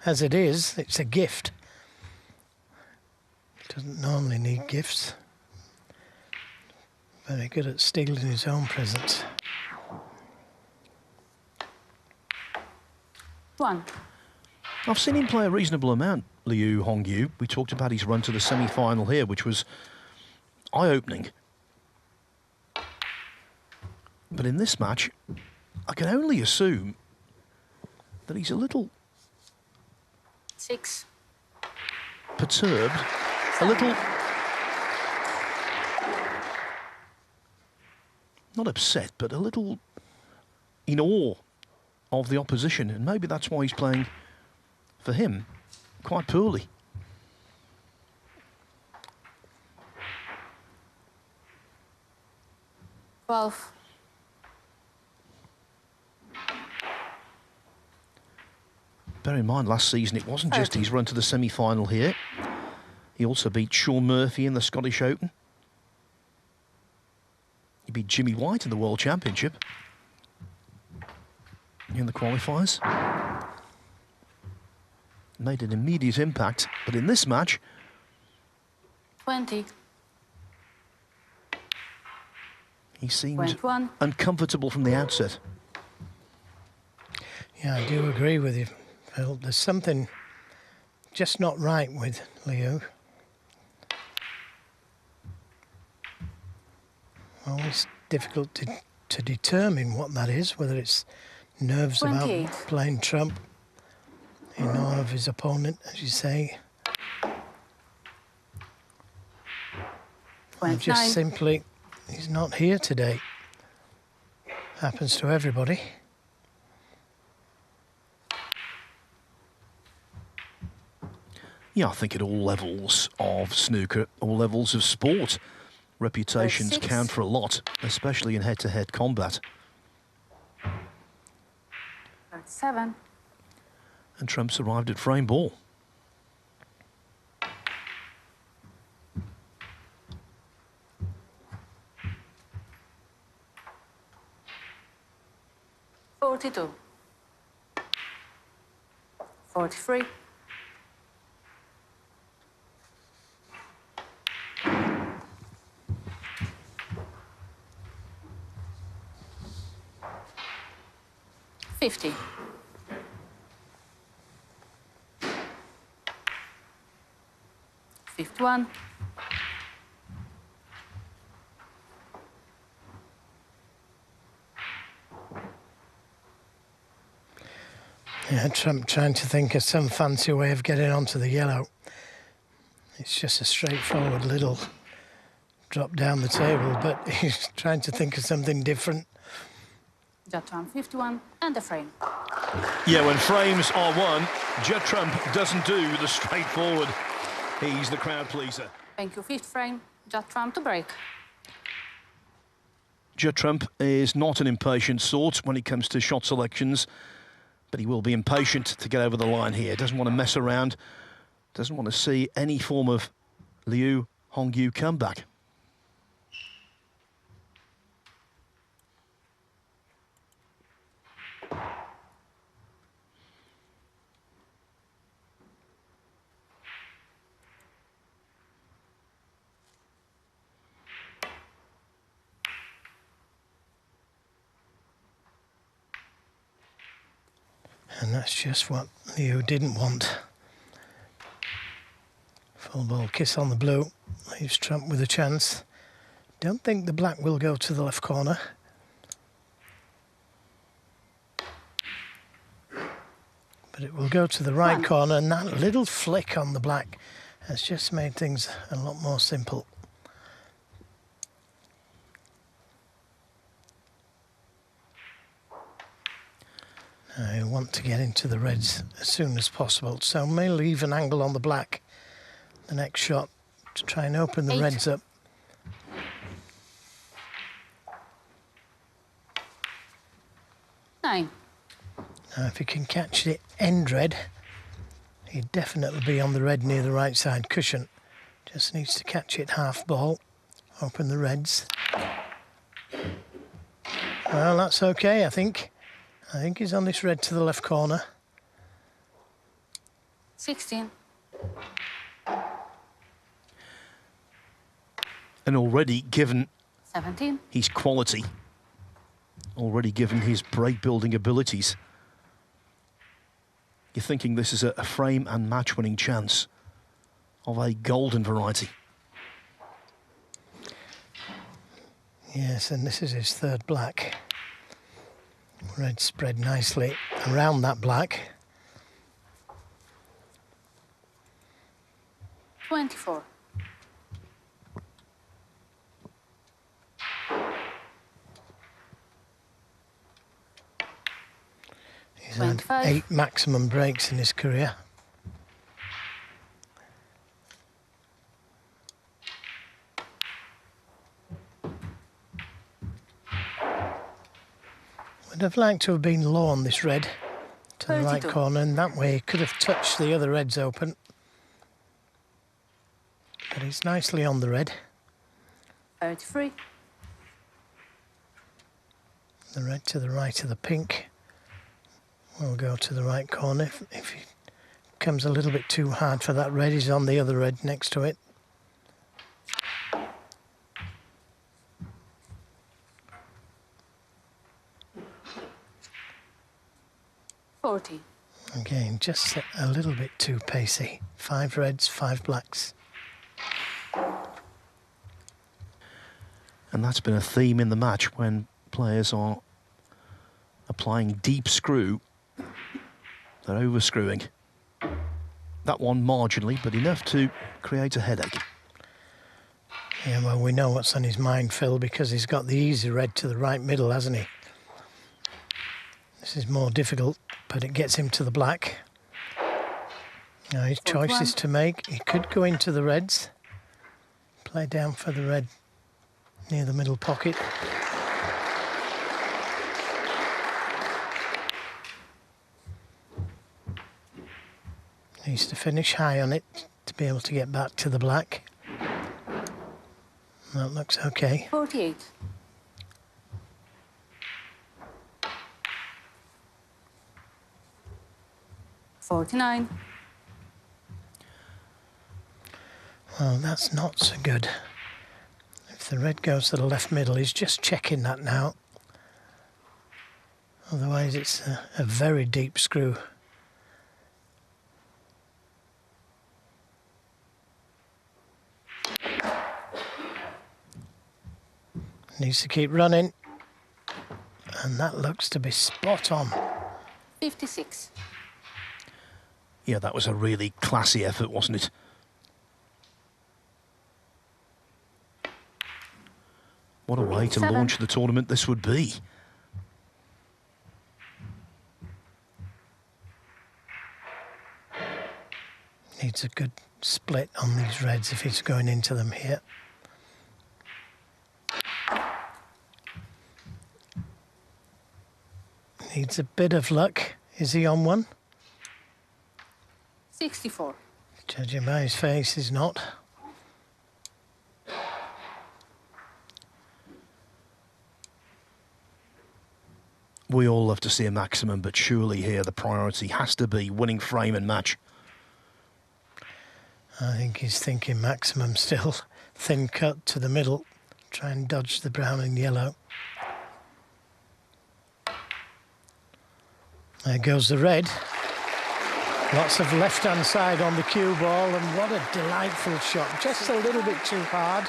As it is, it's a gift. He doesn't normally need gifts. Very good at stealing his own presents. 1. I've seen him play a reasonable amount, Liu Hongyu. We talked about his run to the semi-final here, which was eye-opening. But in this match, I can only assume that he's a little 6. perturbed, a little not upset, but a little in awe of the opposition, and maybe that's why he's playing, for him, quite poorly. Twelve. Bear in mind, last season it wasn't just his run to the semi-final here. He also beat Sean Murphy in the Scottish Open. He beat Jimmy White in the World Championship in the qualifiers. Made an immediate impact, but in this match... 20. He seemed 21. uncomfortable from the outset. Yeah, I do agree with you, Phil. There's something just not right with Liu. Always difficult to determine what that is, whether it's nerves 28. about playing trump in awe of his opponent, as you say. Or 29. just simply, he's not here today. Happens to everybody. Yeah, I think at all levels of snooker, all levels of sport, reputations 36. count for a lot, especially in head-to-head combat. 37. And Trump's arrived at frame ball. $42. 43. 50. 51. 'Trump trying to think of some fancy way of getting onto the yellow. It's just a straightforward little drop down the table, but he's trying to think of something different. Judd Trump 51 and the frame. Yeah, when frames are won, Judd Trump doesn't do the straightforward. He's the crowd pleaser. Thank you, fifth frame. Judd Trump to break. Judd Trump is not an impatient sort when it comes to shot selections, but he will be impatient to get over the line here. Doesn't want to mess around, doesn't want to see any form of Liu Hongyu comeback. And that's just what Liu didn't want. Full ball kiss on the blue. Leaves Trump with a chance. Don't think the black will go to the left corner. But it will go to the right corner, and that little flick on the black has just made things a lot more simple. I want to get into the reds as soon as possible, so may leave an angle on the black the next shot to try and open the reds up. 9. Now if he can catch the end red, he'd definitely be on the red near the right side cushion. Just needs to catch it half ball, open the reds. Well, that's okay, I think. I think he's on this red to the left corner. 16. And already given 17. his quality, already given his break building abilities, you're thinking this is a frame and match winning chance of a golden variety. Yes, and this is his third black. Red spread nicely around that black. 24. He's had 8 maximum breaks in his career. Would have liked to have been low on this red to 32. the right corner, and that way he could have touched the other reds open. But he's nicely on the red. 33. The red to the right of the pink will go to the right corner. If he comes a little bit too hard for that red, he's on the other red next to it. Again, just a little bit too pacey. 5 reds, 5 blacks. And that's been a theme in the match when players are applying deep screw. They're overscrewing. That one marginally, but enough to create a headache. Yeah, well, we know what's on his mind, Phil, because he's got the easy red to the right middle, hasn't he? This is more difficult, but it gets him to the black. Now his choices to make. He could go into the reds, play down for the red near the middle pocket. Needs to finish high on it to be able to get back to the black. That looks okay. 48. 49. Well, that's not so good. If the red goes to the left middle, he's just checking that now. Otherwise, it's a very deep screw. Needs to keep running. And that looks to be spot on. 56. Yeah, that was a really classy effort, wasn't it? What a way to launch the tournament this would be. Needs a good split on these reds if he's going into them here. Needs a bit of luck. Is he on one? 64. Judging by his face, he's not. We all love to see a maximum, but surely here the priority has to be winning frame and match. I think he's thinking maximum still. Thin cut to the middle. Try and dodge the brown and yellow. There goes the red. Lots of left-hand side on the cue ball, and what a delightful shot. Just a little bit too hard.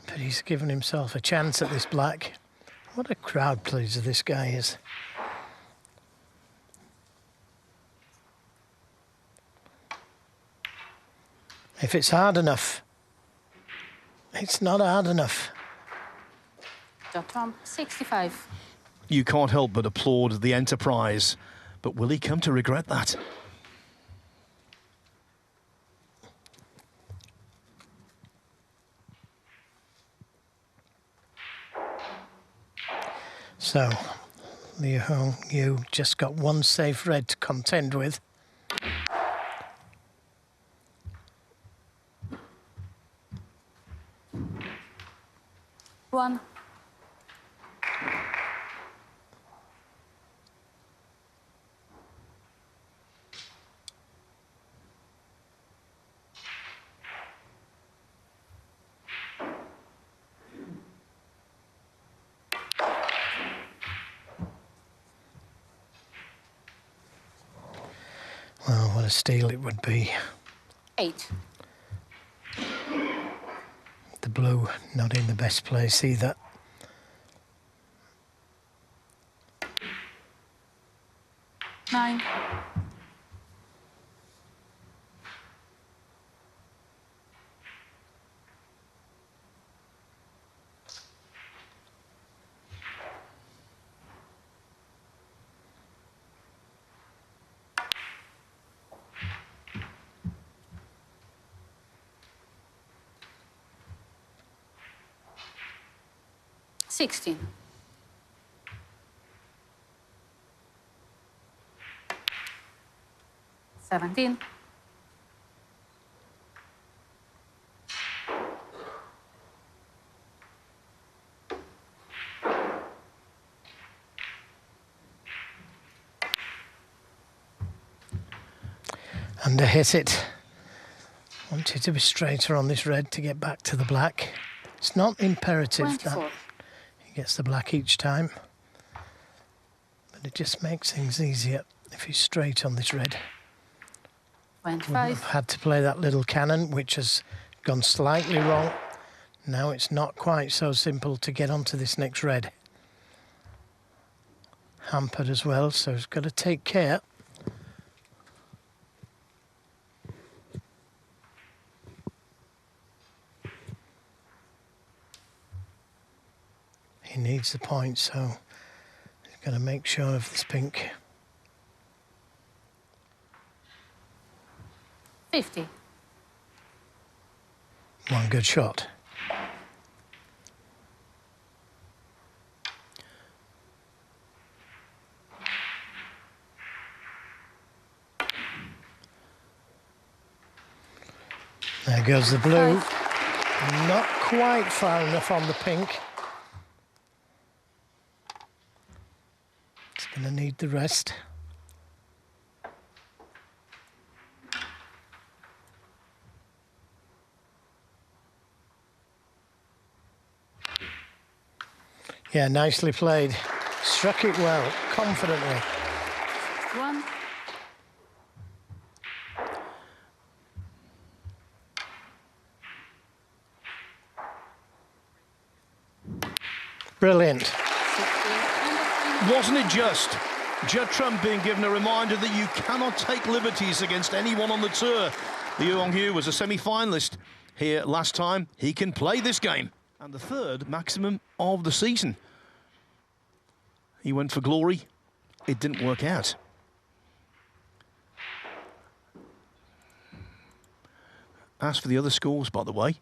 But he's given himself a chance at this black. What a crowd pleaser this guy is. If it's hard enough, it's not hard enough. Judd Trump, 65. You can't help but applaud the enterprise, but will he come to regret that? So, Hongyu just got one safe red to contend with. One. Well, what a steal it would be. 8. The blue not in the best place either. Nine. Sixteen. Seventeen. Under hit it. Wanted to be straighter on this red to get back to the black. It's not imperative 24. that he gets the black each time, but it just makes things easier if he's straight on this red. 25. Wouldn't have had to play that little cannon, which has gone slightly wrong. Now it's not quite so simple to get onto this next red. Hampered as well, so he's got to take care. He needs the point, so he's got to make sure of this pink. 50. One good shot. There goes the blue. Not quite far enough on the pink. It's going to need the rest. Yeah, nicely played. Struck it well, confidently. 1. Brilliant. 16. Wasn't it just Judd Trump being given a reminder that you cannot take liberties against anyone on the tour? The Hongyu was a semi-finalist here last time. He can play this game. And the third maximum of the season. He went for glory. It didn't work out. As for the other scores, by the way,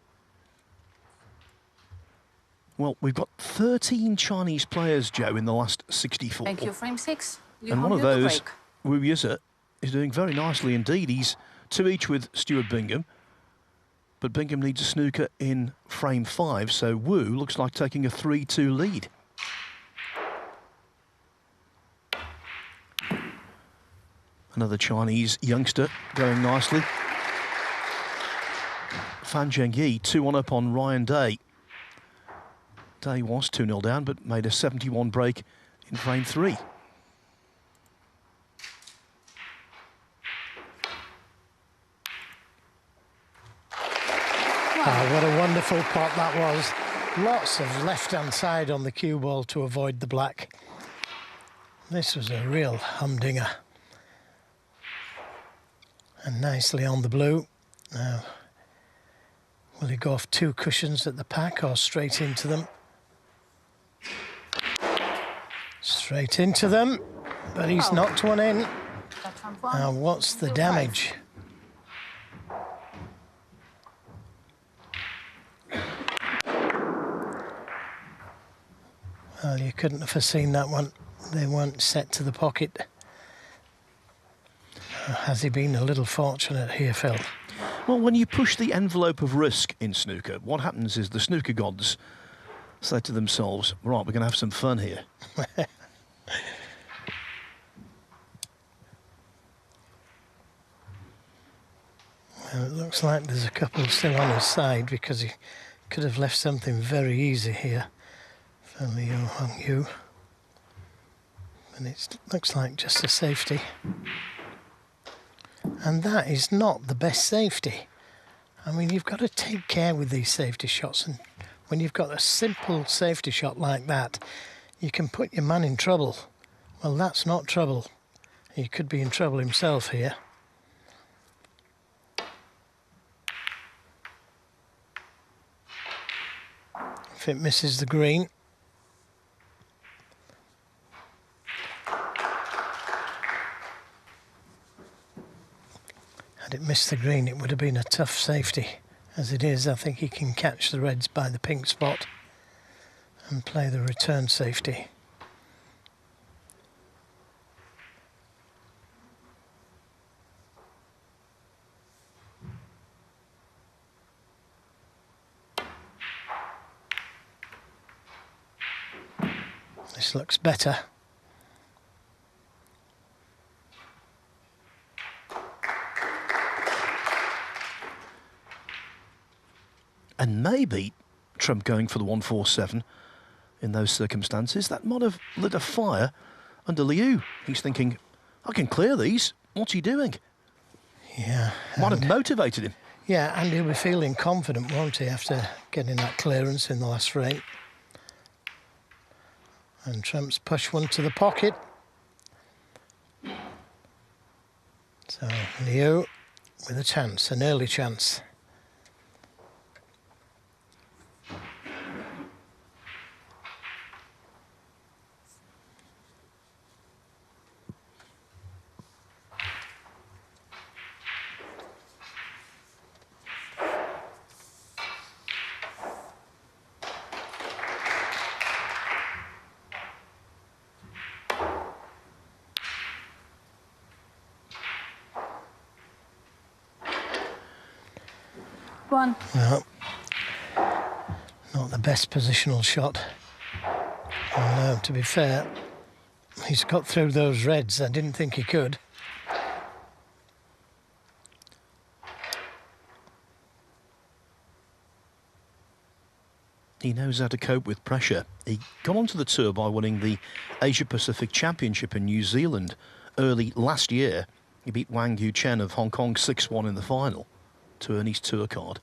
well, we've got 13 Chinese players, Joe, in the last 64. Thank you. Frame 6. And one of those, break. Wu Yuzi, is doing very nicely indeed. He's 2 each with Stuart Bingham. But Bingham needs a snooker in frame 5, so Wu looks like taking a 3-2 lead. Another Chinese youngster going nicely. Fan Zhengyi 2-1 up on Ryan Day. Day was 2-0 down, but made a 71 break in frame 3. Oh, what a wonderful pot that was. Lots of left-hand side on the cue ball to avoid the black. This was a real humdinger. And nicely on the blue. Now, will he go off 2 cushions at the pack or straight into them? Straight into them, but he's knocked one in. Now, what's the damage? Well, you couldn't have foreseen that one. They weren't set to the pocket. Has he been a little fortunate here, Phil? Well, when you push the envelope of risk in snooker, what happens is the snooker gods say to themselves, right, we're going to have some fun here. Well, it looks like there's a couple still on his side because he could have left something very easy here for Leo Hongyu. And it looks like just a safety. And that is not the best safety. I mean, you've got to take care with these safety shots. And when you've got a simple safety shot like that, you can put your man in trouble. Well, that's not trouble. He could be in trouble himself here. If it misses the green. Had it missed the green, it would have been a tough safety. As it is, I think he can catch the reds by the pink spot and play the return safety. This looks better. And maybe Trump going for the 147 in those circumstances, that might have lit a fire under Liu. He's thinking, I can clear these. What's he doing? Yeah. Might have motivated him. Yeah, and he'll be feeling confident, won't he, after getting that clearance in the last frame. And Trump's pushed one to the pocket. So Liu with a chance, an early chance. One. No, not the best positional shot. No, to be fair, he's got through those reds. I didn't think he could. He knows how to cope with pressure. He got onto the tour by winning the Asia Pacific Championship in New Zealand early last year. He beat Wang Yu Chen of Hong Kong 6-1 in the final to earn his tour card.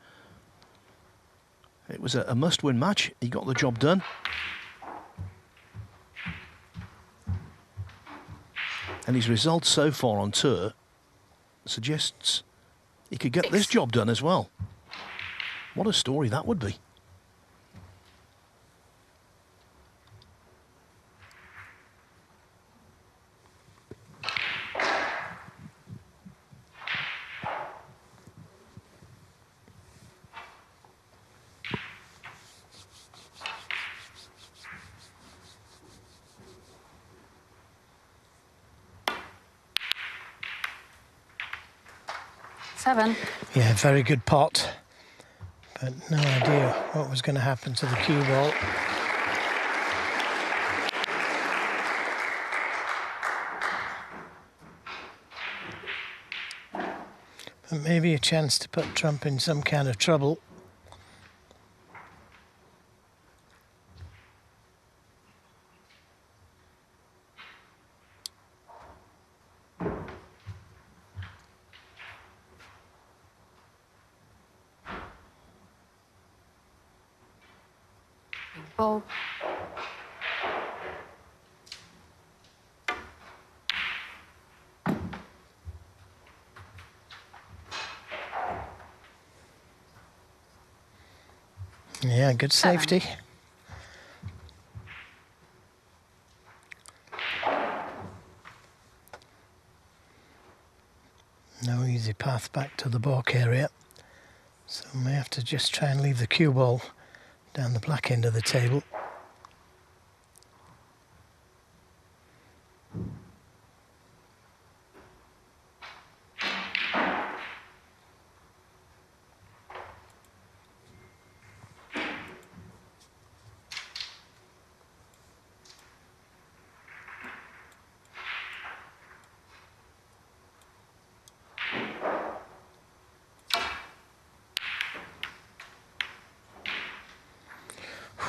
It was a must-win match. He got the job done. And his results so far on tour suggests he could get this job done as well. What a story that would be. 7. Yeah, very good pot. But no idea what was going to happen to the cue ball. But maybe a chance to put Trump in some kind of trouble. Ball. Yeah, good safety. No easy path back to the balk area. So we may have to just try and leave the cue ball down the black end of the table.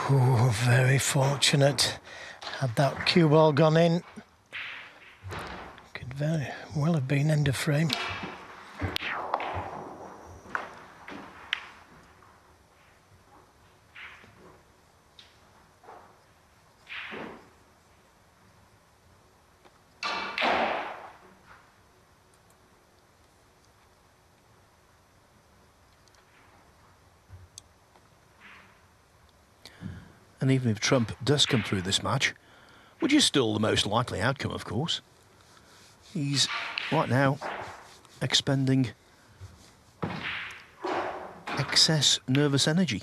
Ooh, very fortunate. Had that cue ball gone in, could very well have been end of frame. And even if Trump does come through this match, which is still the most likely outcome, of course, he's right now expending excess nervous energy.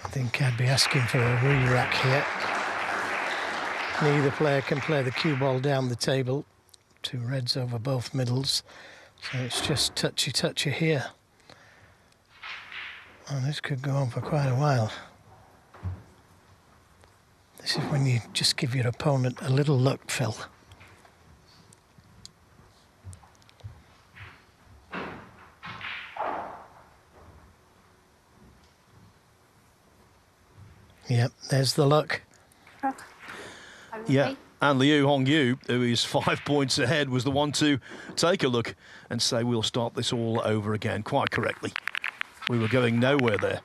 I think I'd be asking for a re-rack here. Neither player can play the cue ball down the table. 2 reds over both middles. So it's just touchy here. And this could go on for quite a while. This is when you just give your opponent a little luck, Phil. Yep, there's the luck. Yeah, and Liu Hongyu, who is 5 points ahead, was the one to take a look and say, we'll start this all over again, quite correctly. We were going nowhere there.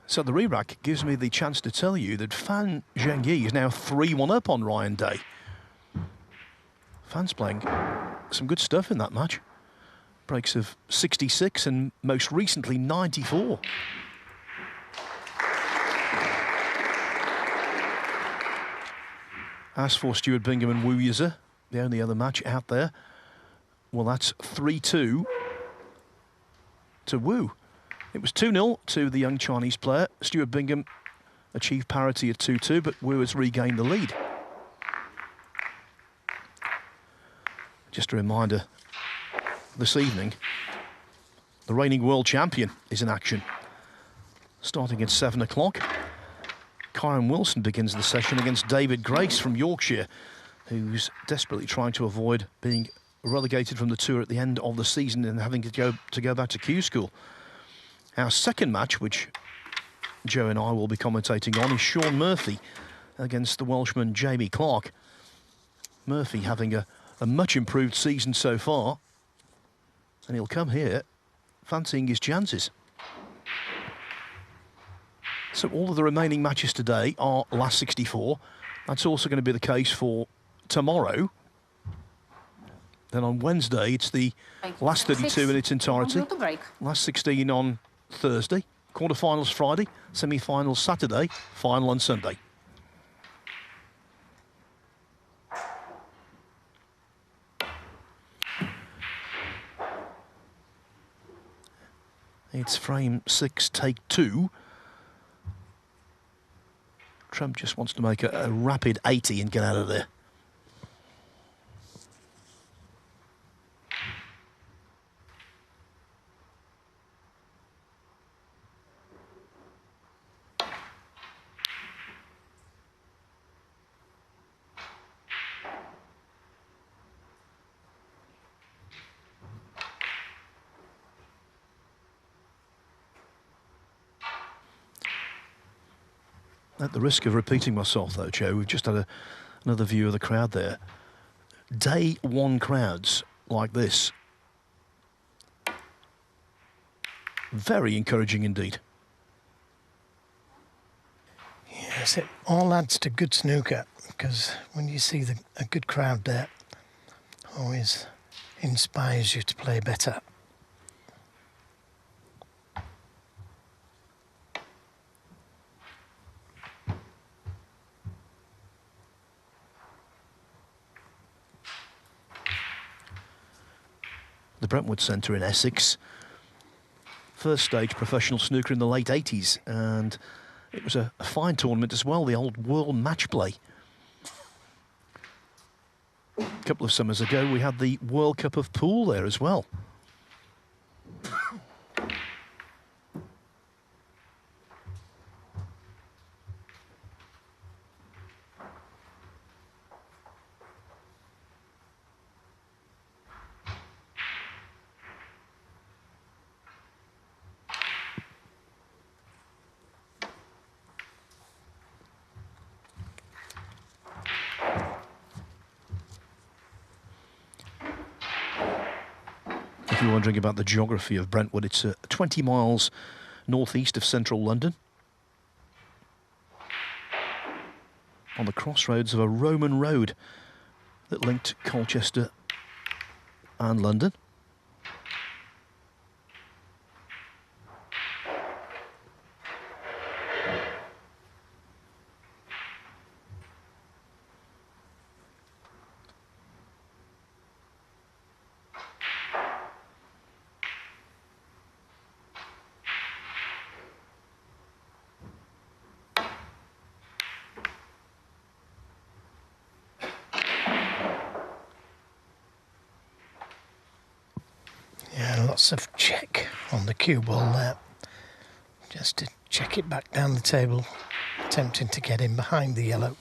So the re-rack gives me the chance to tell you that Fan Zhengyi is now 3-1 up on Ryan Day. Fan's playing some good stuff in that match. Breaks of 66 and most recently 94. As for Stuart Bingham and Wu Yize, the only other match out there, well, that's 3-2 to Wu. It was 2-0 to the young Chinese player. Stuart Bingham achieved parity at 2-2, but Wu has regained the lead. Just a reminder, this evening, the reigning world champion is in action. Starting at 7 o'clock, Kyron Wilson begins the session against David Grace from Yorkshire, who's desperately trying to avoid being relegated from the tour at the end of the season and having to go back to Q School. Our second match, which Joe and I will be commentating on, is Sean Murphy against the Welshman Jamie Clark. Murphy having a much improved season so far, and he'll come here fancying his chances. So all of the remaining matches today are last 64. That's also going to be the case for tomorrow. Then on Wednesday, it's the last 32 in its entirety. Last 16 on Thursday, quarterfinals Friday, semi-finals Saturday, final on Sunday. It's frame 6, take 2. Trump just wants to make a rapid 80 and get out of there. At the risk of repeating myself, though, Joe, we've just had another view of the crowd there. Day one crowds like this. Very encouraging indeed. Yes, it all adds to good snooker, because when you see a good crowd there, always inspires you to play better. The Brentwood Centre in Essex. First stage professional snooker in the late 80s, and it was a fine tournament as well, the old World Match Play. A couple of summers ago we had the World Cup of Pool there as well. If you're wondering about the geography of Brentwood, it's 20 miles northeast of central London, on the crossroads of a Roman road that linked Colchester and London. Lots of check on the cue ball there, just to check it back down the table, attempting to get in behind the yellow.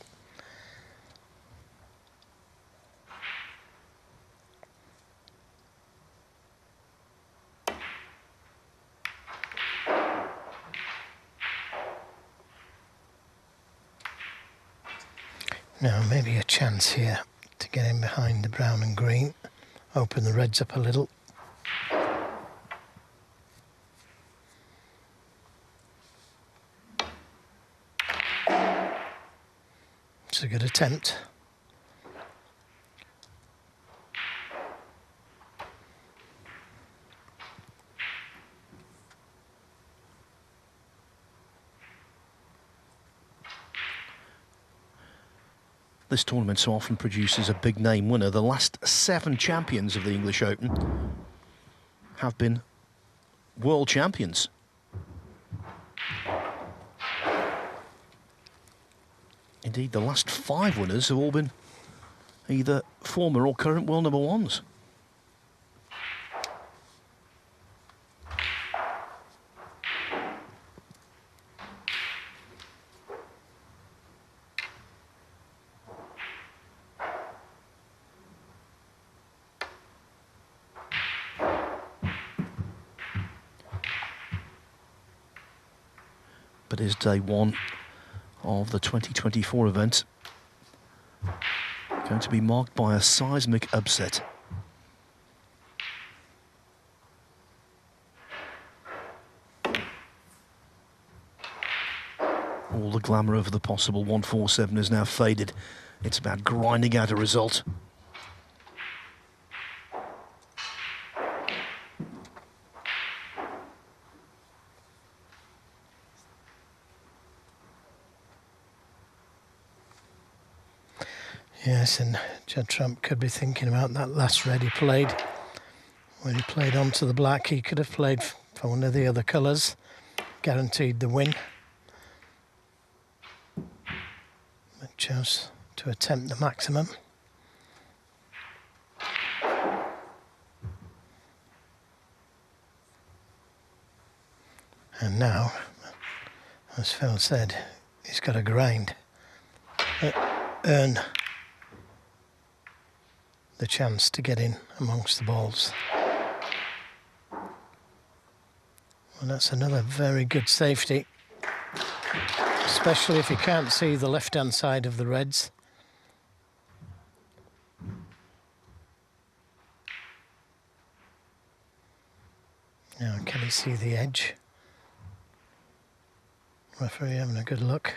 Now maybe a chance here to get in behind the brown and green, open the reds up a little. It's a good attempt. This tournament so often produces a big name winner. The last 7 champions of the English Open have been world champions. Indeed, the last 5 winners have all been either former or current world number ones. But is day one of the 2024 event going to be marked by a seismic upset? All the glamour of the possible 147 is now faded. It's about grinding out a result. Yes, and Judd Trump could be thinking about that last red he played. When he played onto the black, he could have played for one of the other colours, guaranteed the win. But chose to attempt the maximum. And now, as Phil said, he's got to grind, earn the chance to get in amongst the balls. Well, that's another very good safety. especially if you can't see the left-hand side of the reds. Now, can you see the edge? Referee having a good look.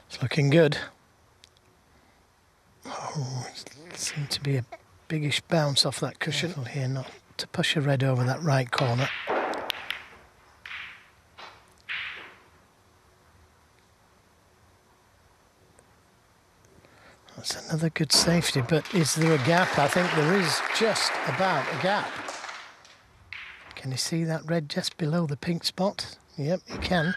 It's looking good. Oh, seemed to be a biggish bounce off that cushion. Careful here not to push a red over that right corner. That's another good safety, but is there a gap? I think there is just about a gap. Can you see that red just below the pink spot? Yep, you can.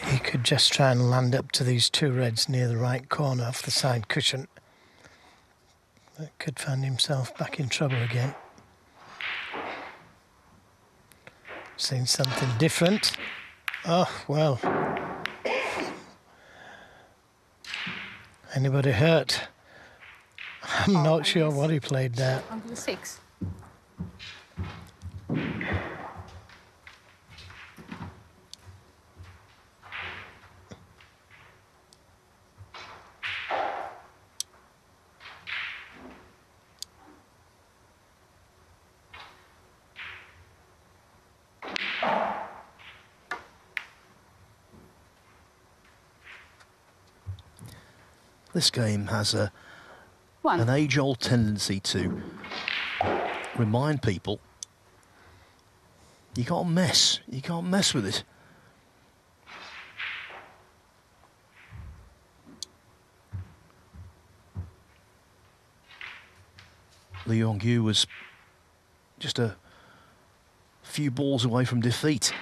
He could just try and land up to these two reds near the right corner off the side cushion. But could find himself back in trouble again. Seen something different. Oh, well. Anybody hurt? I'm not sure what he played there. On the 6. This game has an 1. age-old tendency to remind people you can't mess with it. Hongyu was just a few balls away from defeat.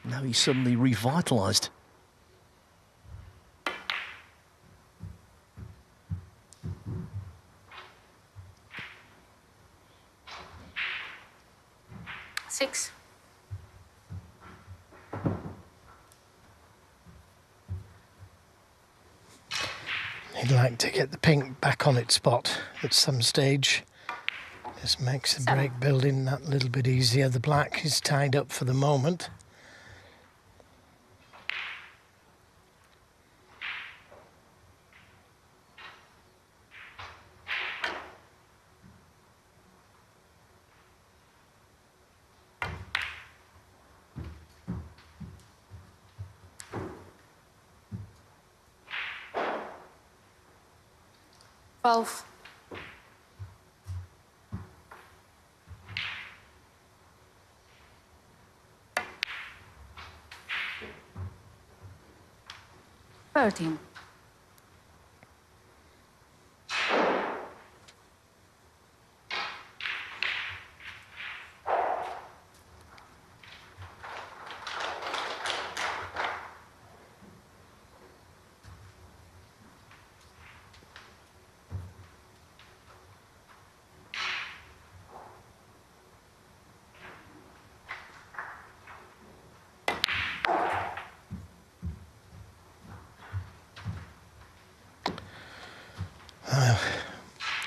Now he's suddenly revitalised. He'd like to get the pink back on its spot at some stage. Just makes the break building that little bit easier. The black is tied up for the moment. Both. Thirteen.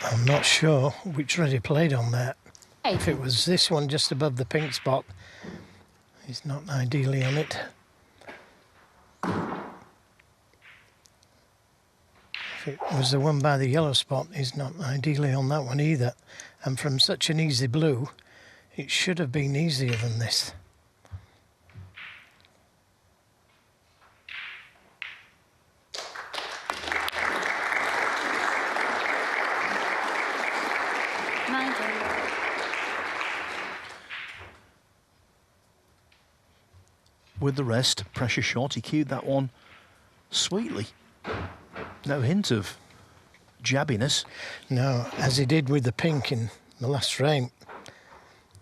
I'm not sure which red he played on that. 18. If it was this one just above the pink spot, he's not ideally on it. If it was the one by the yellow spot, he's not ideally on that one either. And from such an easy blue, it should have been easier than this. With the rest, pressure shot, he cued that one sweetly. No hint of jabbiness. No, as he did with the pink in the last frame.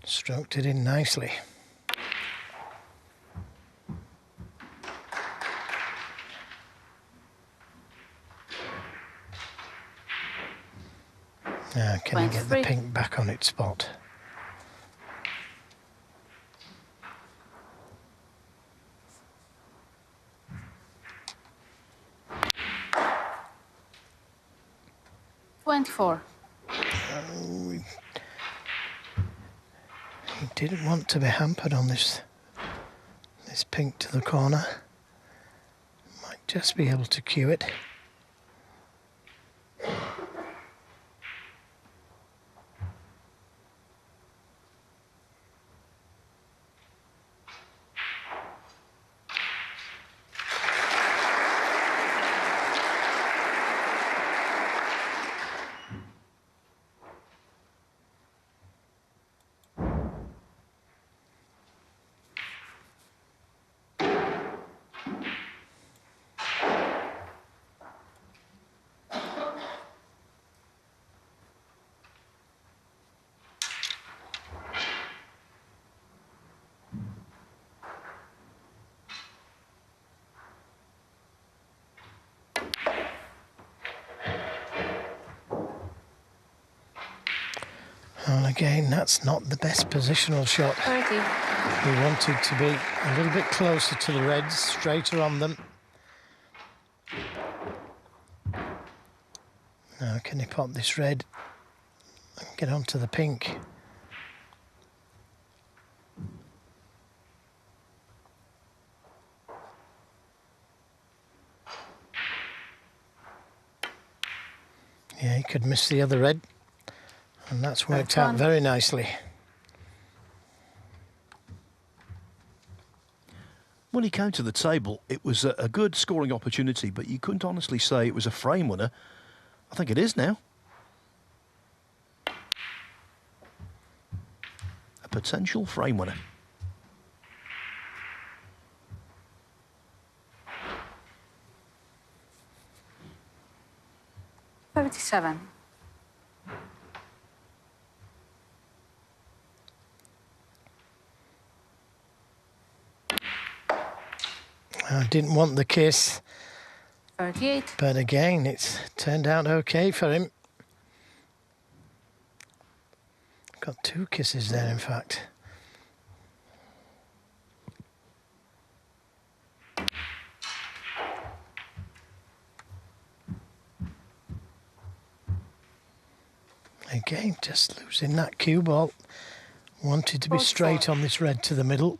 Stroked it in nicely. Now, can he get the 23. pink back on its spot? $24. He didn't want to be hampered on this pink to the corner. Might just be able to cue it. And again, that's not the best positional shot. 30. He wanted to be a little bit closer to the reds, straighter on them. Now, can he pop this red and get onto the pink? Yeah, he could miss the other red. And that's worked out very nicely. When he came to the table, it was a good scoring opportunity, but you couldn't honestly say it was a frame winner. I think it is now. A potential frame winner. $37. I didn't want the kiss, 38. but again, it's turned out okay for him. Got 2 kisses there, in fact. Again, just losing that cue ball. Wanted to be straight on this red to the middle.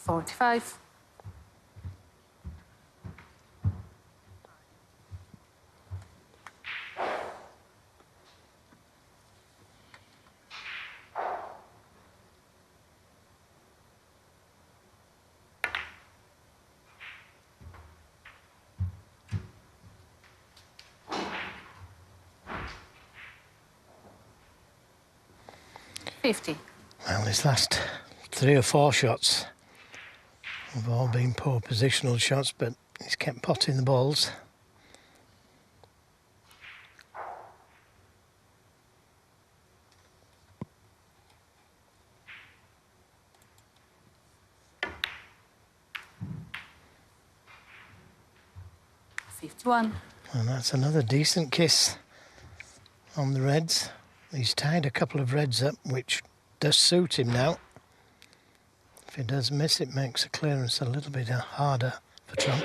$45. $50. Well, his last 3 or 4 shots have all been poor positional shots, but he's kept potting the balls. $51. And that's another decent kiss on the reds. He's tied a couple of reds up, which does suit him now. If he does miss, it makes the clearance a little bit harder for Trump.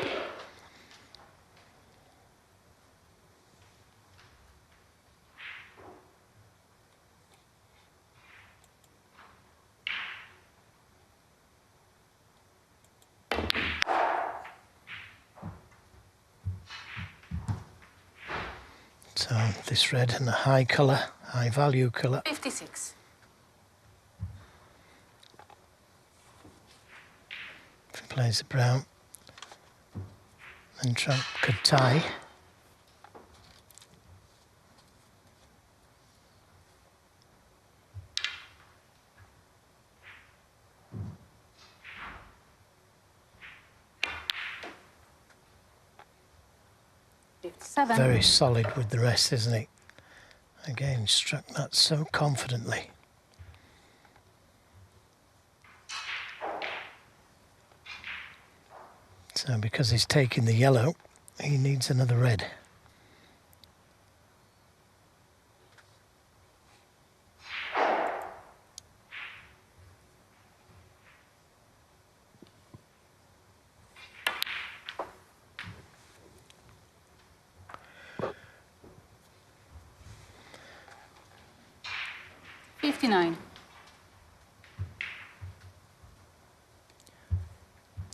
So this red and a high colour, high value colour. 56. If he plays the brown, And Trump could tie. Very solid with the rest, isn't he? Again, struck that so confidently. So because he's taking the yellow, he needs another red.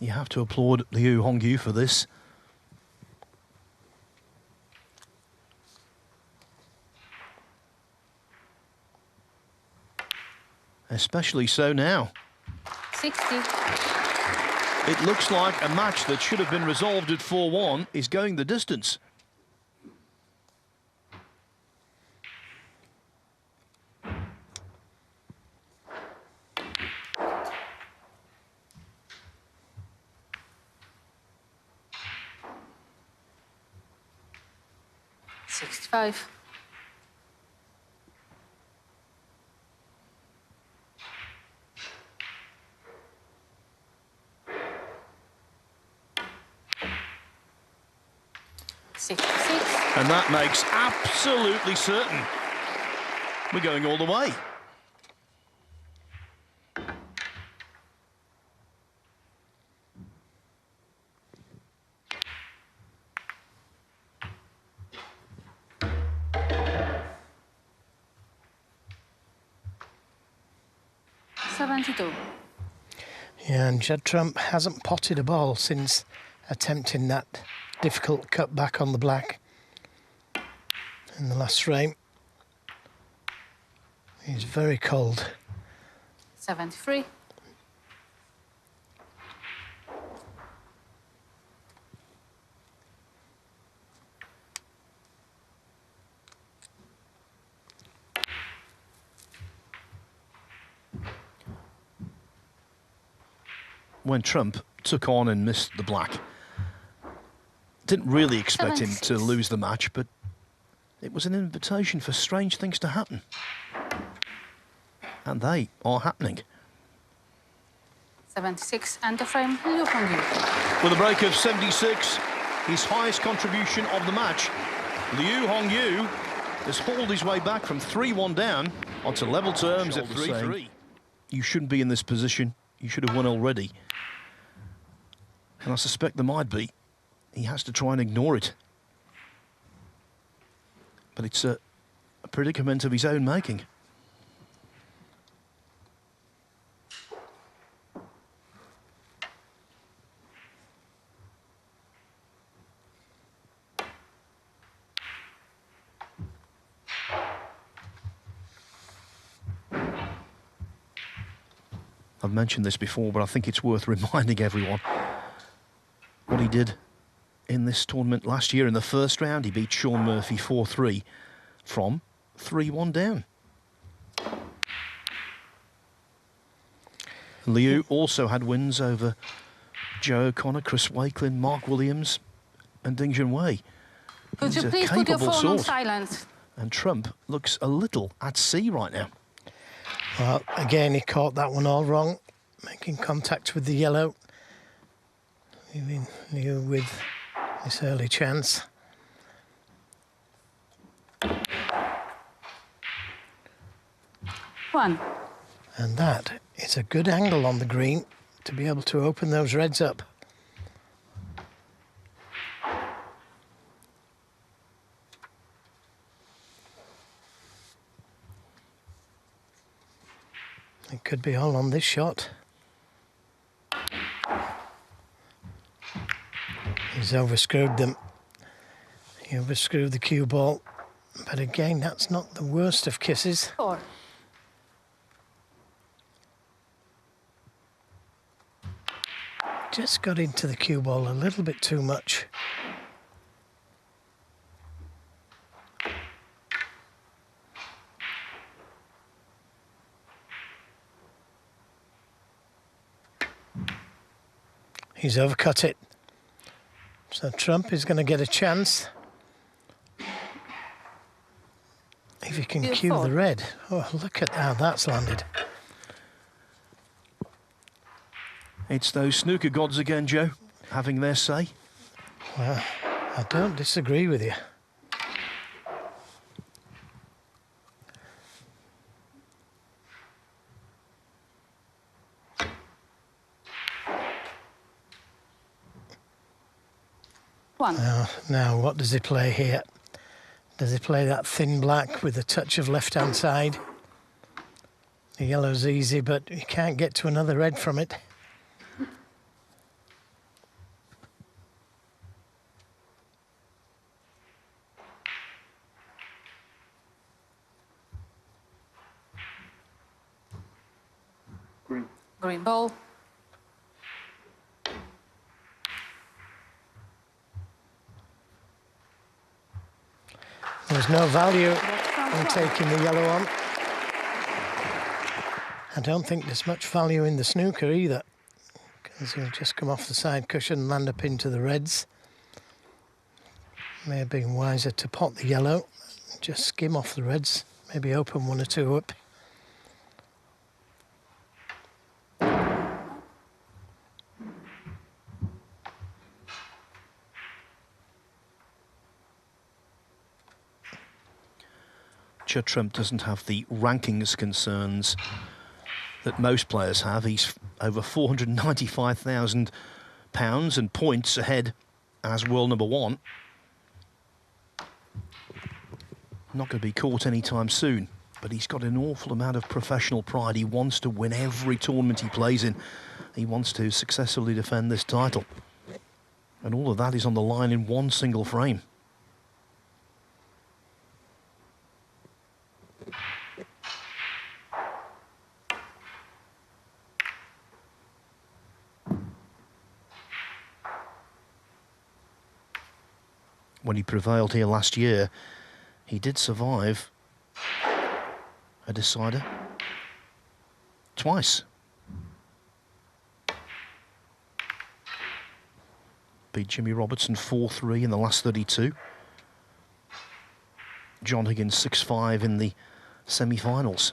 You have to applaud Liu Hongyu for this. Especially so now. 60. It looks like a match that should have been resolved at 4-1 is going the distance. $65. And that makes absolutely certain we're going all the way. Yeah, and Judd Trump hasn't potted a ball since attempting that difficult cut back on the black in the last frame. He's very cold. 73. When Trump took on and missed the black, didn't really expect him to lose the match, but it was an invitation for strange things to happen. And they are happening. 76 and the frame, Liu Hongyu. With a break of 76, his highest contribution of the match, Liu Hongyu has hauled his way back from 3-1 down onto level terms at 3-3. You shouldn't be in this position. You should have won already. And I suspect there might be. He has to try and ignore it. But it's a predicament of his own making. I've mentioned this before, but I think it's worth reminding everyone what he did in this tournament last year. In the first round, he beat Shaun Murphy 4-3 from 3-1 down. Liu also had wins over Joe O'Connor, Chris Wakelin, Mark Williams and Ding Junhui. Could He's you a please put your capable phone on sort. silent? And Trump looks a little at sea right now. Well, again, he caught that one all wrong, making contact with the yellow, leaving Liu with this early chance. One. And that is a good angle on the green to be able to open those reds up. It could be all on this shot. He's overscrewed them. He overscrewed the cue ball. But again, that's not the worst of kisses. 4. Just got into the cue ball a little bit too much. He's overcut it. So Trump is going to get a chance. If he can cue the red. Oh, look at how that's landed. It's those snooker gods again, Joe, having their say. Well, I don't disagree with you. Now, what does he play here? Does he play that thin black with a touch of left-hand side? The yellow's easy, but you can't get to another red from it. Green ball. There's no value in taking the yellow on. I don't think there's much value in the snooker either, because he'll just come off the side cushion and land up into the reds. May have been wiser to pot the yellow, just skim off the reds, maybe open one or two up. Judd Trump doesn't have the rankings concerns that most players have. He's over £495,000 and points ahead as world number one. Not going to be caught anytime soon, but he's got an awful amount of professional pride. He wants to win every tournament he plays in. He wants to successfully defend this title. And all of that is on the line in one single frame. When he prevailed here last year, he did survive a decider twice. Beat Jimmy Robertson 4-3 in the last 32. John Higgins 6-5 in the semi-finals.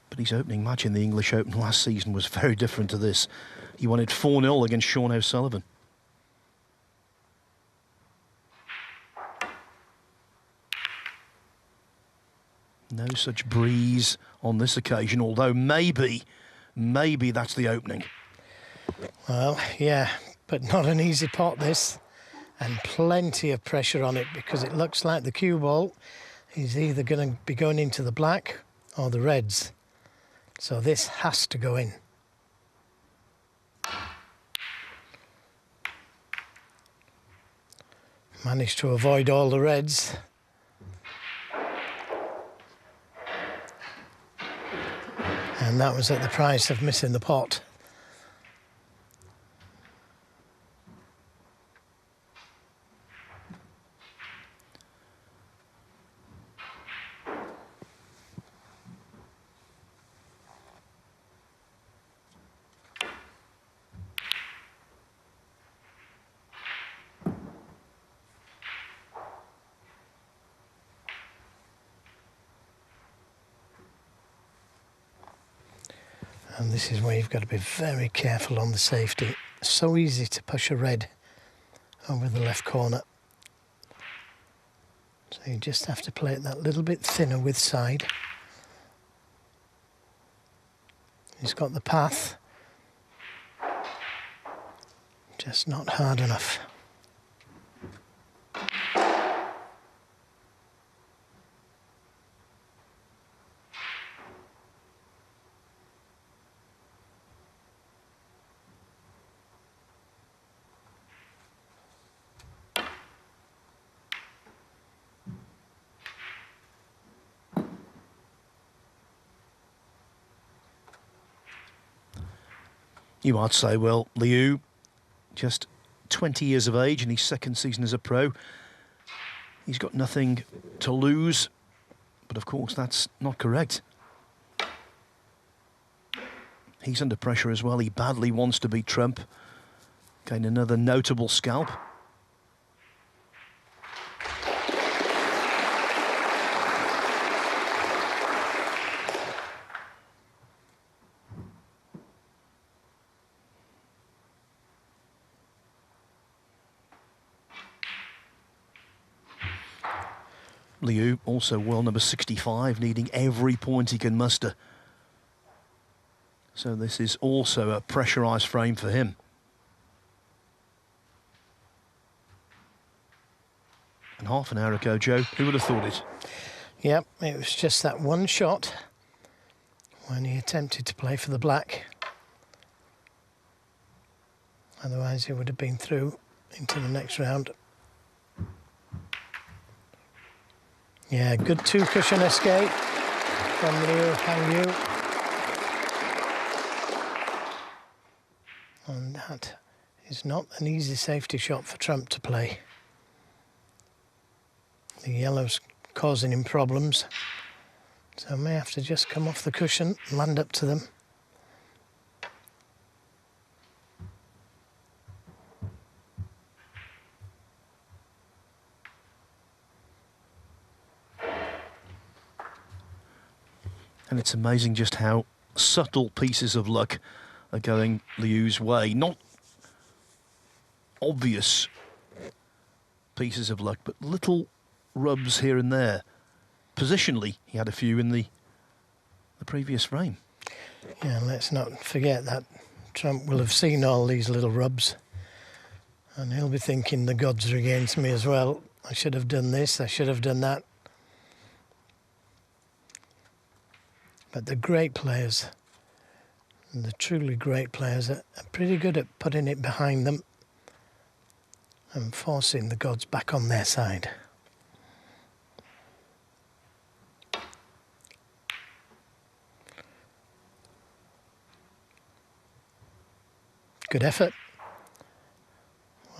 But his opening match in the English Open last season was very different to this. He won it 4-0 against Sean O'Sullivan. No such breeze on this occasion, although maybe that's the opening. Well, yeah, but not an easy pot this, and plenty of pressure on it, because it looks like the cue ball is either going to be going into the black or the reds. So this has to go in. Managed to avoid all the reds. And that was at the price of missing the pot. And this is where you've got to be very careful on the safety. So easy to push a red over the left corner. So you just have to play it that little bit thinner with side. He's got the path. Just not hard enough. You might say, well, Liu, just 20 years of age in his second season as a pro. He's got nothing to lose, But of course, that's not correct. He's under pressure as well. He badly wants to beat Trump. Gain another notable scalp. Liu, also world number 65, needing every point he can muster. So this is also a pressurised frame for him. And half an hour ago, Joe, who would have thought it? Yep, it was just that one shot when he attempted to play for the black. Otherwise he would have been through into the next round. Yeah, good two-cushion escape from Hongyu. And that is not an easy safety shot for Trump to play. The yellow's causing him problems, so may have to just come off the cushion and land up to them. And it's amazing just how subtle pieces of luck are going Liu's way. Not obvious pieces of luck, but little rubs here and there. Positionally, he had a few in the previous frame. Yeah, let's not forget that Trump will have seen all these little rubs, and he'll be thinking the gods are against me as well. I should have done this, I should have done that. But the great players, the truly great players, are pretty good at putting it behind them and forcing the gods back on their side. Good effort.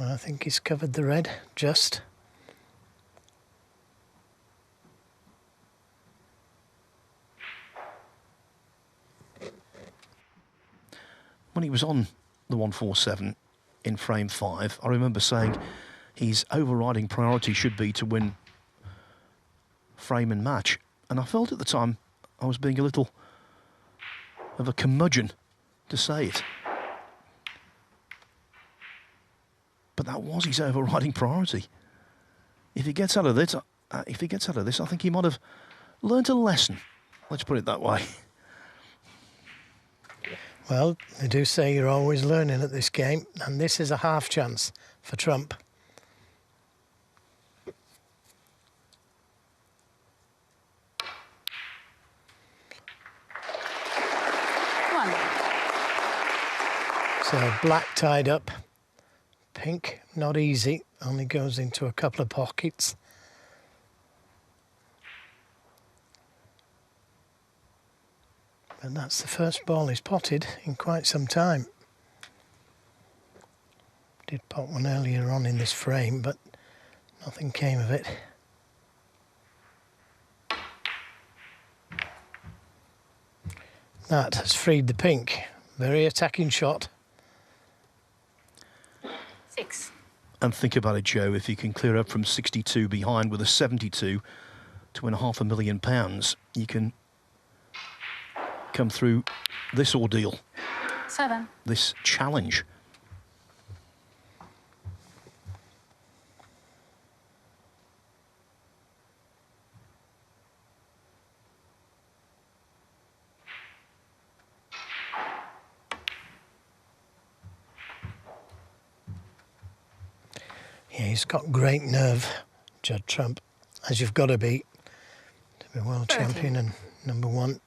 Well, I think he's covered the red just. When he was on the 147 in frame 5, I remember saying his overriding priority should be to win frame and match. And I felt at the time I was being a little of a curmudgeon to say it. But that was his overriding priority. If he gets out of this, I think he might have learnt a lesson. Let's put it that way. Well, they do say you're always learning at this game, and this is a half chance for Trump. One. So black tied up, pink not easy, only goes into a couple of pockets. But that's the first ball he's potted in quite some time. Did pot one earlier on in this frame, but nothing came of it. That has freed the pink. Very attacking shot. 6. And think about it, Joe, if you can clear up from 62 behind with a 72 to win £500,000, you can come through this ordeal, 7. this challenge. Yeah, he's got great nerve, Judd Trump, as you've got to be world 13. champion and number one.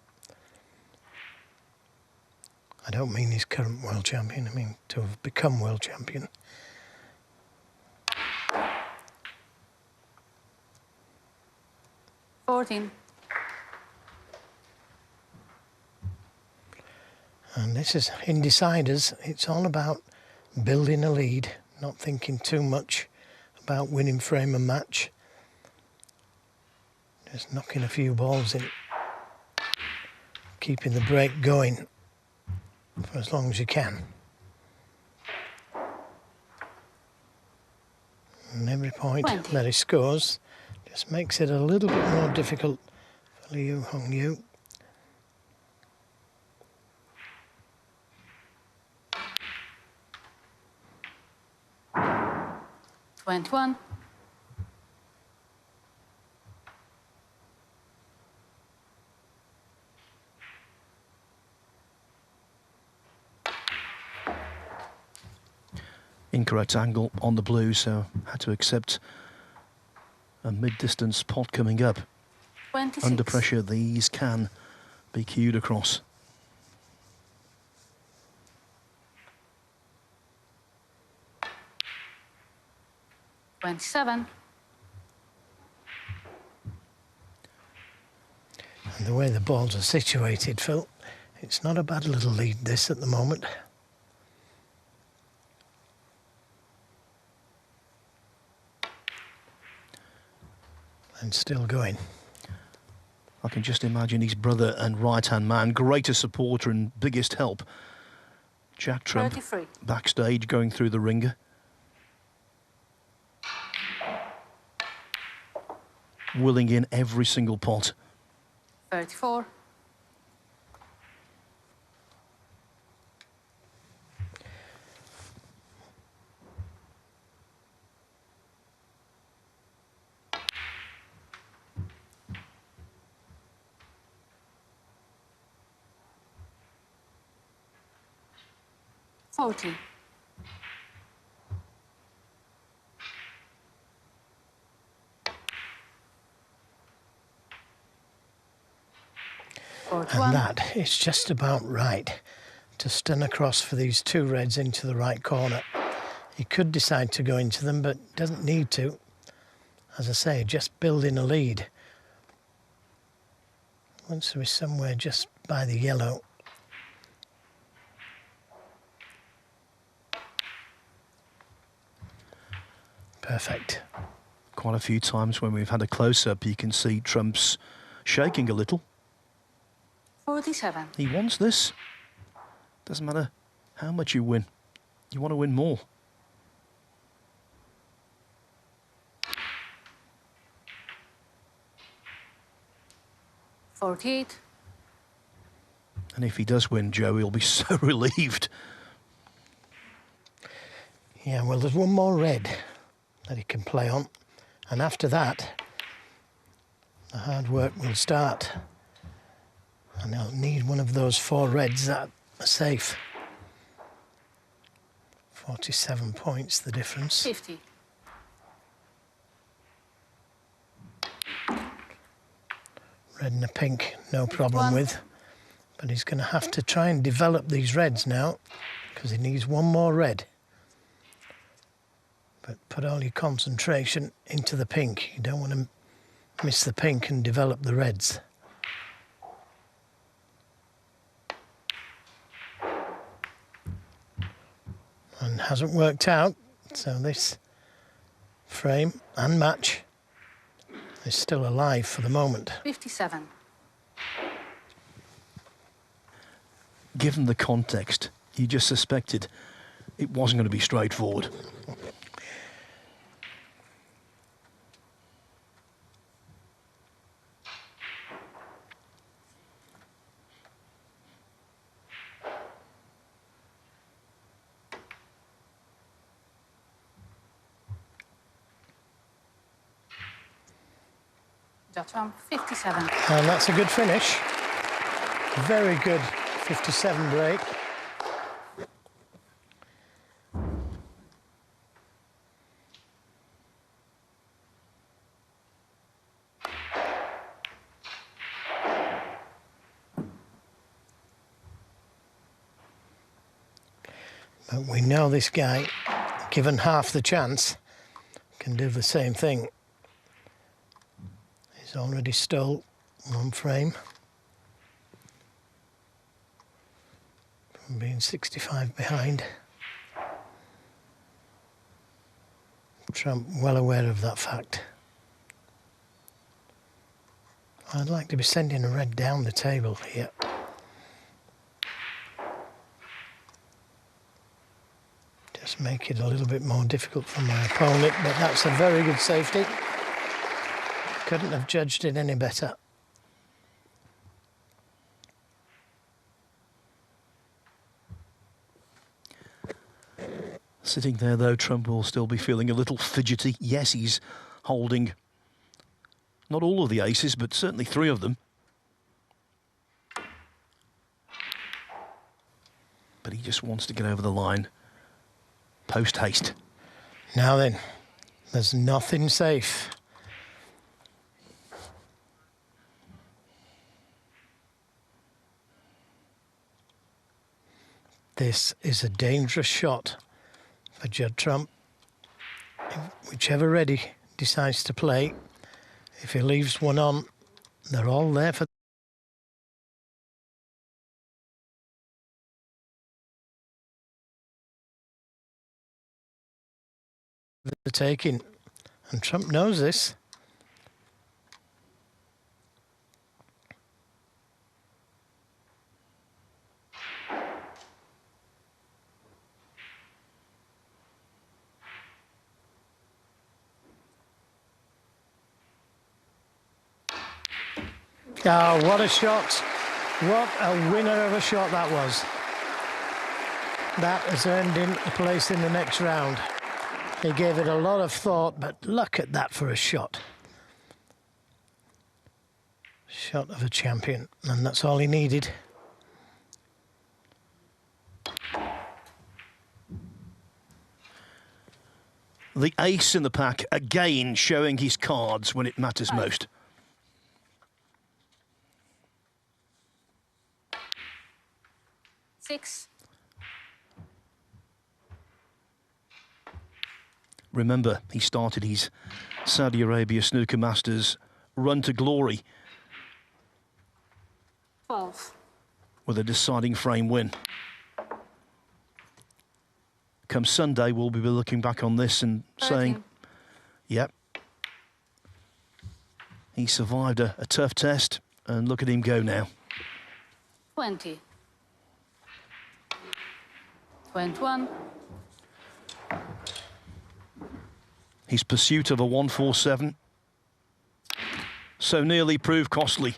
I don't mean he's current world champion, I mean to have become world champion. $14. And this is in deciders, it's all about building a lead, not thinking too much about winning frame and match. Just knocking a few balls in. Keeping the break going for as long as you can. And every point 20. that he scores just makes it a little bit more difficult for Liu Hongyu. $21. Incorrect angle on the blue, so had to accept a mid-distance pot coming up. 26. Under pressure, these can be cued across. $27. And the way the balls are situated, Phil, it's not a bad little lead, this, at the moment. And still going. I can just imagine his brother and right-hand man, greatest supporter and biggest help, Jack Trump, 33. backstage going through the ringer. Willing in every single pot. 34. $40. And that is just about right to stun across for these two reds into the right corner. He could decide to go into them, but doesn't need to. As I say, just building a lead. Wants to be somewhere just by the yellow. Perfect. Quite a few times when we've had a close-up, you can see Trump's shaking a little. 47. He wants this. Doesn't matter how much you win. You want to win more. $48. And if he does win, Joe, he'll be so relieved. Yeah, well, there's one more red that he can play on. And after that, the hard work will start. And he'll need one of those four reds that are safe. 47 points, the difference. 50. Red and a pink, no problem with. But he's going to have to try and develop these reds now, because he needs one more red. But put all your concentration into the pink. You don't want to miss the pink and develop the reds. And hasn't worked out, so this frame and match is still alive for the moment. 57. Given the context, you just suspected it wasn't going to be straightforward. Judd Trump, 57. And that's a good finish. Very good 57 break. But we know this guy, given half the chance, can do the same thing. He's already stole one frame from being 65 behind. Trump well aware of that fact. I'd like to be sending a red down the table here. Just make it a little bit more difficult for my opponent, but that's a very good safety. Couldn't have judged it any better. Sitting there, though, Trump will still be feeling a little fidgety. Yes, he's holding not all of the aces, but certainly 3 of them. But he just wants to get over the line post-haste. Now then, there's nothing safe. This is a dangerous shot for Judd Trump. Whichever ready decides to play, if he leaves one on, they're all there for the taking. And Trump knows this. Oh, what a shot. What a winner of a shot that was. That has earned him a place in the next round. He gave it a lot of thought, but look at that for a shot. Shot of a champion, and that's all he needed. The ace in the pack, again showing his cards when it matters most. Six. Remember, he started his Saudi Arabia Snooker Masters run to glory 12. with a deciding frame win. Come Sunday, we'll be looking back on this and 13. saying, yep, he survived a tough test, and look at him go now. 20. 21. His pursuit of a 147 so nearly proved costly.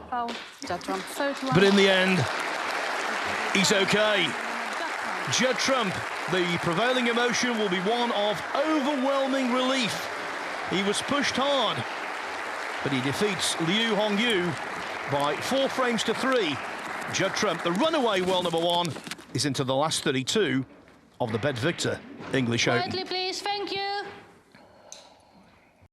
Foul. Judd Trump 31. But in the end, he's okay. Judd Trump, the prevailing emotion will be one of overwhelming relief. He was pushed hard, but he defeats Hongyu by 4 frames to 3. Judd Trump, the runaway world #1, is into the last 32 of the Bet Victor English Open. Quietly, please.